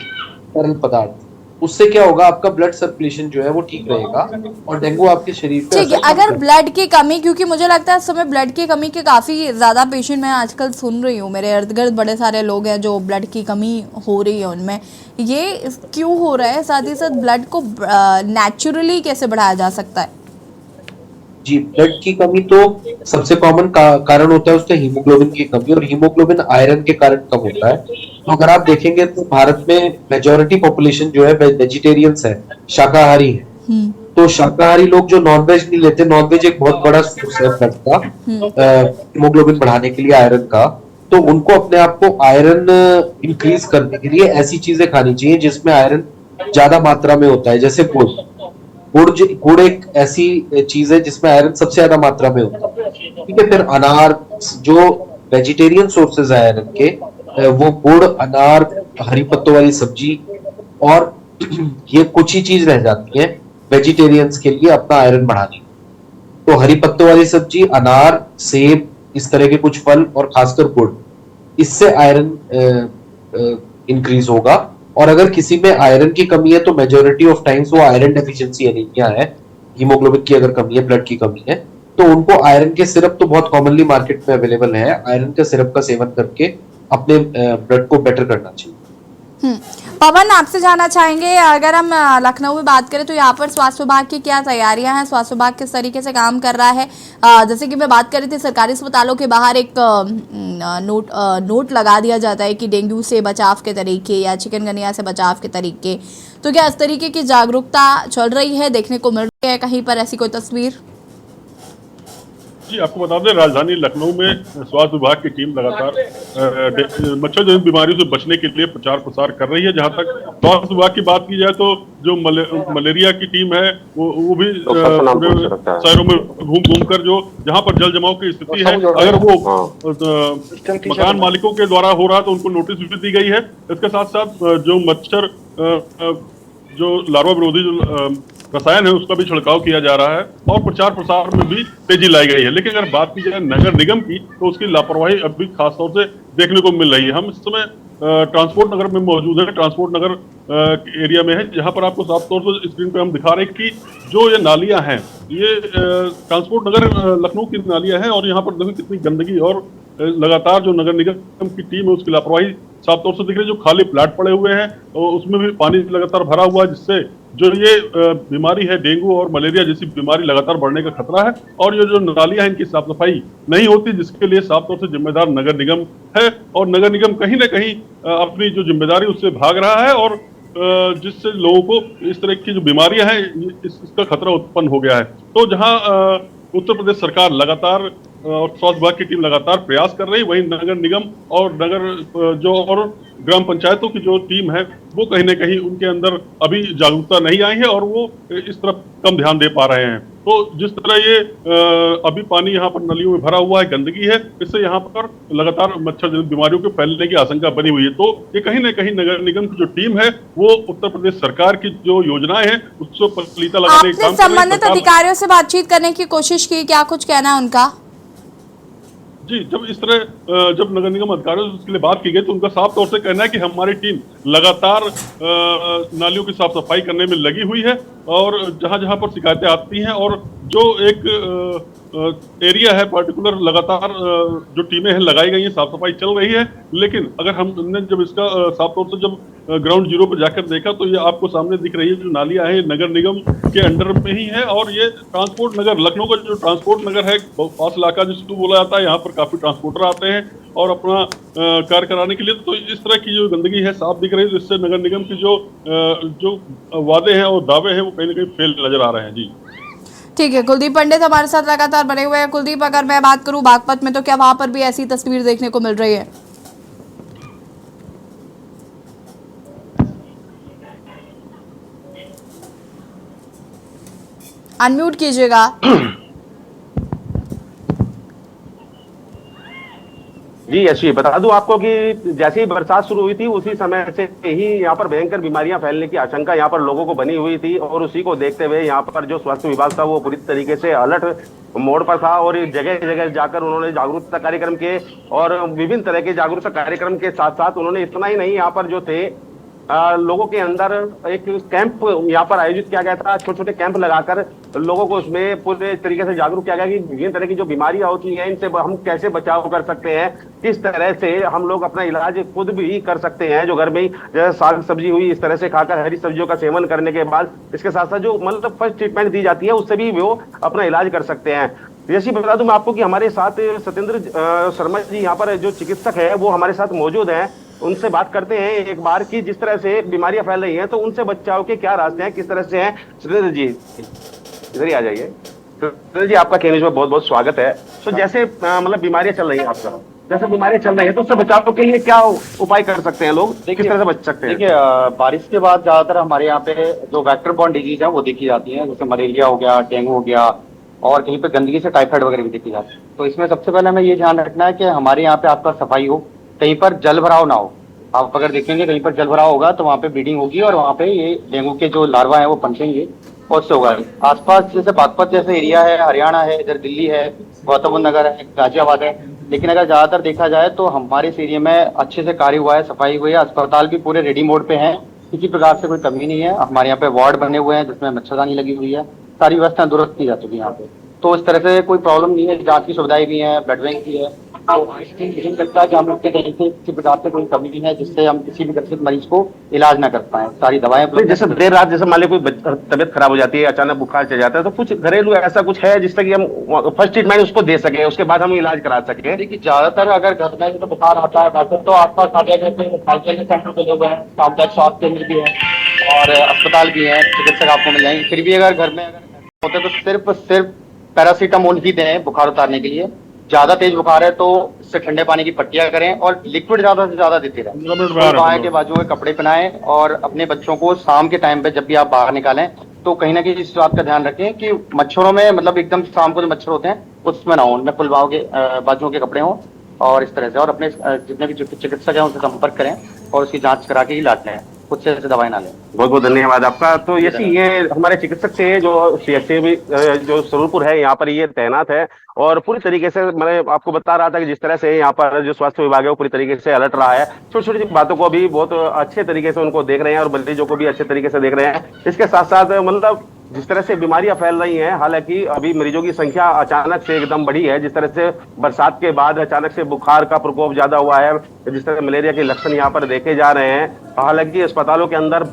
तरल पदार्थ। उससे क्या होगा, आपका ब्लड सर्कुलेशन जो है वो ठीक रहेगा और डेंगू आपके शरीर पे ठीक है। अगर ब्लड की कमी, क्योंकि मुझे लगता है इस समय ब्लड की कमी के काफ़ी ज़्यादा पेशेंट मैं आजकल सुन रही हूँ, मेरे इर्द गिर्द बड़े सारे लोग हैं जो ब्लड की कमी हो रही है उनमें, ये क्यों हो रहा है? साथ ही साथ ब्लड को नेचुरली कैसे बढ़ाया जा सकता है? जी, ब्लड की कमी तो सबसे कॉमन कारण होता है उसका हीमोग्लोबिन की कमी, और हीमोग्लोबिन आयरन के कारण कम होता है। तो अगर आप देखेंगे तो भारत में मेजॉरिटी पॉपुलेशन जो है वेजिटेरियंस है, शाकाहारी है। तो शाकाहारी लोग जो नॉनवेज नहीं लेते, नॉनवेज एक बहुत बड़ा सोर्स है ब्लड का हीमोग्लोबिन बढ़ाने के लिए आयरन का, तो उनको अपने आप को आयरन इंक्रीज करने के लिए ऐसी चीजें खानी चाहिए जिसमें आयरन ज्यादा मात्रा में होता है, जैसे गुड़। गुड़ एक ऐसी चीज है जिसमें आयरन सबसे ज्यादा मात्रा में होता है। ठीक है, फिर अनार, जो वेजिटेरियन सोर्सेज है आयरन के, वो गुड़, अनार, हरी पत्तों वाली सब्जी, और ये कुछ ही चीज रह जाती है वेजिटेरियंस के लिए अपना आयरन बढ़ाने। तो हरी पत्तों वाली सब्जी, अनार, सेब, इस तरह के कुछ फल, और खासकर गुड़, इससे आयरन इंक्रीज होगा। और अगर किसी में आयरन की कमी है तो मेजोरिटी ऑफ टाइम्स वो आयरन डेफिशिएंसी एनीमिया है, हीमोग्लोबिन की अगर कमी है, ब्लड की कमी है, तो उनको आयरन के सिरप तो बहुत कॉमनली मार्केट में अवेलेबल है, आयरन के सिरप का सेवन करके अपने ब्लड को बेटर करना चाहिए। पवन, आपसे जानना चाहेंगे, अगर हम लखनऊ में बात करें तो यहाँ पर स्वास्थ्य विभाग की क्या तैयारियां हैं? स्वास्थ्य विभाग किस तरीके से काम कर रहा है? जैसे कि मैं बात कर रही थी, सरकारी अस्पतालों के बाहर एक नोट लगा दिया जाता है कि डेंगू से बचाव के तरीके या चिकनगुनिया से बचाव के तरीके, तो क्या इस तरीके की जागरूकता चल रही है, देखने को मिल रही है कहीं पर ऐसी कोई तस्वीर? जी, आपको बता दें, राजधानी लखनऊ में स्वास्थ्य विभाग की टीम लगातार मच्छर जनित बीमारियों से बचने के लिए प्रचार प्रसार कर रही है। जहां तक स्वास्थ्य विभाग की बात की जाए तो जो मलेरिया की टीम है वो भी शहरों में घूम कर, जो जहां पर जल जमाव की स्थिति है, अगर वो मकान मालिकों के द्वारा हो रहा है तो उनको नोटिस भी दी गई है। इसके साथ साथ जो मच्छर जो लार्वा विरोधी रसायन है उसका भी छिड़काव किया जा रहा है, और प्रचार प्रसार में भी तेजी लाई गई है। लेकिन अगर बात की जाए नगर निगम की तो उसकी लापरवाही अभी खासतौर से देखने को मिल रही है। हम इस समय ट्रांसपोर्ट नगर में मौजूद है, ट्रांसपोर्ट नगर एरिया में है, जहां पर आपको साफ तौर से स्क्रीन पे हम दिखा रहे हैं कि जो ये नालियां हैं, ये ट्रांसपोर्ट नगर लखनऊ की नालियां हैं, और यहाँ पर देखो कितनी गंदगी, और लगातार जो नगर निगम की टीम है उसकी लापरवाही साफ तौर से दिख रही है। जो खाली प्लाट पड़े हुए हैं और उसमें भी पानी लगातार भरा हुआ है, जिससे जो ये बीमारी है, डेंगू और मलेरिया जैसी बीमारी लगातार बढ़ने का खतरा है। और ये जो नालियां हैं, इनकी साफ सफाई नहीं होती, जिसके लिए साफ तौर से जिम्मेदार नगर निगम है, और नगर निगम कहीं ना कहीं अपनी जो जिम्मेदारी उससे भाग रहा है, और जिससे लोगों को इस तरह की जो बीमारियां हैं इसका खतरा उत्पन्न हो गया है। तो जहां उत्तर प्रदेश सरकार लगातार और स्वास्थ्य विभाग की टीम लगातार प्रयास कर रही, वहीं नगर निगम और नगर जो और ग्राम पंचायतों की जो टीम है वो कहीं ना कहीं उनके अंदर अभी जागरूकता नहीं आई है, और वो इस तरफ कम ध्यान दे पा रहे हैं। तो जिस तरह ये अभी पानी यहाँ पर नलियों में भरा हुआ है, गंदगी है, इससे यहाँ पर लगातार मच्छर जनित बीमारियों के फैलने की आशंका बनी हुई है। तो ये कहीं ना कहीं नगर निगम की जो टीम है वो उत्तर प्रदेश सरकार की जो योजनाएं हैं उसको पलीता लगाने का काम कर रही है। संबंधित अधिकारियों से बातचीत करने की कोशिश की, क्या कुछ कहना है उनका? जी, जब इस तरह जब नगर निगम अधिकारियों से इसके लिए बात की गई तो उनका साफ तौर से कहना है कि हमारी टीम लगातार नालियों की साफ सफाई करने में लगी हुई है, और जहां जहां पर शिकायतें आती हैं और जो एक एरिया है पर्टिकुलर, लगातार जो टीमें हैं लगाई गई हैं, साफ सफाई चल रही है। लेकिन अगर हमने जब इसका साफ तौर से जब ग्राउंड जीरो पर जाकर देखा तो ये आपको सामने दिख रही है जो नालियां हैं नगर निगम के अंडर में ही है, और ये ट्रांसपोर्ट नगर लखनऊ का जो ट्रांसपोर्ट नगर है, पास इलाका जिसको बोला जाता है, यहाँ पर काफी ट्रांसपोर्टर आते हैं और अपना कार्य कराने के लिए। तो इस तरह की जो गंदगी है साफ दिख रही है, जिससे नगर निगम की जो वादे हैं और दावे हैं वो कहीं ना कहीं फेल नजर आ रहे हैं। जी ठीक है, कुलदीप पंडित हमारे साथ लगातार बने हुए हैं। कुलदीप, अगर मैं बात करूं बागपत में, तो क्या वहां पर भी ऐसी तस्वीर देखने को मिल रही है? अनम्यूट कीजिएगा। जी यशी, बता दूं आपको कि जैसे ही बरसात शुरू हुई थी उसी समय से ही यहाँ पर भयंकर बीमारियां फैलने की आशंका यहाँ पर लोगों को बनी हुई थी, और उसी को देखते हुए यहाँ पर जो स्वास्थ्य विभाग था वो पूरी तरीके से अलर्ट मोड पर था, और जगह जगह जाकर उन्होंने जागरूकता कार्यक्रम के और विभिन्न तरह के जागरूकता कार्यक्रम के साथ साथ उन्होंने इतना ही नहीं यहाँ पर जो थे लोगों के अंदर एक कैंप यहाँ पर आयोजित किया गया था। छोटे छोटे कैंप लगाकर लोगों को उसमें पूरे तरीके से जागरूक किया गया कि विभिन्न तरह की जो बीमारियां होती हैं इनसे हम कैसे बचाव कर सकते हैं, किस तरह से हम लोग अपना इलाज खुद भी कर सकते हैं। जो घर में ही जैसे साग सब्जी हुई, इस तरह से खाकर हरी सब्जियों का सेवन करने के बाद इसके साथ साथ जो मतलब फर्स्ट ट्रीटमेंट दी जाती है उससे भी वो अपना इलाज कर सकते हैं। जैसे बता दूं मैं आपको कि हमारे साथ सत्येंद्र शर्मा जी यहाँ पर जो चिकित्सक है वो हमारे साथ मौजूद हैं। उनसे बात करते हैं एक बार कि जिस तरह से बीमारियां फैल रही हैं तो उनसे बचाव के क्या रास्ते हैं, किस तरह से हैं। सत्येंद्र जी इधर ही आ जाइए। सत्येंद्र जी आपका के न्यूज़ में बहुत बहुत स्वागत है। तो जैसे मतलब बीमारियां चल रही हैं आपका, जैसे बीमारियां चल रही है तो उससे बचाव के लिए क्या उपाय कर सकते हैं लोग, किस तरह से बच सकते हैं? देखिए बारिश के बाद ज्यादातर हमारे यहाँ पे जो वेक्टर बॉर्न डिजीज है वो देखी जाती है, जैसे मलेरिया हो गया, डेंगू हो गया, और कहीं पे गंदगी से टाइफाइड वगैरह भी देखी जाती है। तो इसमें सबसे पहले हमें ये ध्यान रखना है कि हमारे यहाँ पे आपका सफाई हो, कहीं पर जल भराव ना हो। आप अगर देखेंगे कहीं पर जल भराव होगा तो वहाँ पे ब्रीडिंग होगी और वहाँ पे ये डेंगू के जो लार्वा है वो पनपेंगे और उससे होगा। आसपास जैसे बागपत जैसे एरिया है, हरियाणा है, इधर दिल्ली है, गौतम बुद्ध नगर है, गाजियाबाद है, लेकिन अगर ज्यादातर देखा जाए तो हमारे इस एरिया में अच्छे से कार्य हुआ है, सफाई हुई है, अस्पताल भी पूरे रेडी मोड पे हैं, किसी प्रकार से कोई कमी नहीं है। हमारे यहाँ पे वार्ड बने हुए हैं जिसमें मच्छरदानी लगी हुई है, सारी व्यवस्थाएं दुरुस्त की जा चुकी है यहाँ पे। तो इस तरह से कोई प्रॉब्लम नहीं है, जांच की सुविधाएं भी हैं, ब्लड बैंक भी है। तो मुझे लगता है कि हम लोग के कहीं से किसी प्रकार से कोई कमी नहीं है जिससे हम किसी भी ग्रसित मरीज को इलाज ना कर पाए। सारी दवाएं जैसे देर रात जैसे मान ली कोई तबियत खराब हो जाती है, अचानक बुखार चढ़ जाता है, तो कुछ घरेलू ऐसा कुछ है जिससे कि हम फर्स्ट ट्रीटमेंट उसको दे सके, उसके बाद हम इलाज करा सके? देखिए ज्यादातर अगर घर में तो बुखार आता है तो आसपास सेंटर खुले हुए हैं, सामुदायिक स्वास्थ्य केंद्र भी है और अस्पताल भी है, चिकित्सक आपको मिल जाएंगे। फिर भी अगर घर में होते तो सिर्फ पैरासीटामोल ही दें बुखार उतारने के लिए। ज्यादा तेज बुखार है तो इससे ठंडे पानी की पट्टियां करें और लिक्विड ज्यादा से ज्यादा देते रहें। बाएं के बाजू के कपड़े पहनाएं और अपने बच्चों को शाम के टाइम पे जब भी आप बाहर निकालें तो कहीं ना कहीं इस बात का ध्यान रखें कि मच्छरों में मतलब एकदम शाम को जो मच्छर होते हैं उसमें ना हो, उनमें फुल बाजुओं के कपड़े हों और इस तरह से। और अपने जितने भी चिकित्सक हैं उनसे संपर्क करें और उसकी जांच करा के ही इलाज लें, खुद से दवाई ना लें। बहुत बहुत धन्यवाद आपका। तो ये हमारे चिकित्सक थे जो सीएचसी भी जो स्वरूपपुर है यहाँ पर ये तैनात है और पूरी तरीके से मैं आपको बता रहा था कि जिस तरह से यहाँ पर जो स्वास्थ्य विभाग है वो पूरी तरीके से अलर्ट रहा है। छोटी छोटी बातों को भी बहुत अच्छे तरीके से उनको देख रहे हैं और मरीजों को भी अच्छे तरीके से देख रहे हैं। इसके साथ साथ मतलब जिस तरह से बीमारियां फैल रही हैं, हालांकि अभी मरीजों की संख्या अचानक से एकदम बढ़ी है, जिस तरह से बरसात के बाद अचानक से बुखार का प्रकोप ज्यादा हुआ है, जिस तरह मलेरिया के लक्षण यहाँ पर देखे जा रहे हैं। हालांकि अस्पतालों के अंदर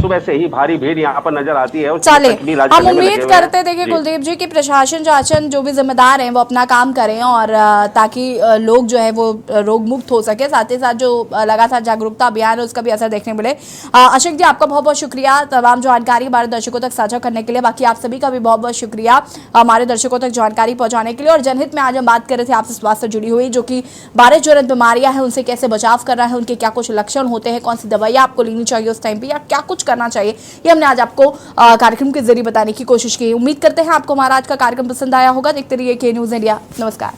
सुबह से ही भारी भीड़ यहाँ पर नजर आती है। चले हम उम्मीद करते थे कि कुलदीप जी की प्रशासन शासन जो भी जिम्मेदार हैं वो अपना काम करें और ताकि लोग जो है वो रोग मुक्त हो सके, साथ ही साथ जो लगातार जागरूकता अभियान है उसका भी असर देखने मिले। अशोक जी आपका बहुत बहुत शुक्रिया तमाम जानकारी हमारे दर्शकों तक साझा करने के लिए। बाकी आप सभी का भी बहुत बहुत शुक्रिया हमारे दर्शकों तक जानकारी पहुंचाने के लिए। और जनहित में आज हम बात कर रहे थे आपसे स्वास्थ्य से जुड़ी हुई, जो कि बारिश जनित बीमारियां हैं उनसे कैसे बचाव करना है, उनके क्या कुछ लक्षण होते हैं, कौन सी दवाइयां आपको लेनी चाहिए उस टाइम पे या क्या कुछ करना चाहिए, ये हमने आज आपको कार्यक्रम के जरिए बताने की कोशिश की। उम्मीद करते हैं आपको हमारा आज का कार्यक्रम पसंद आया होगा। देखते रहिए के न्यूज़ इंडिया। नमस्कार।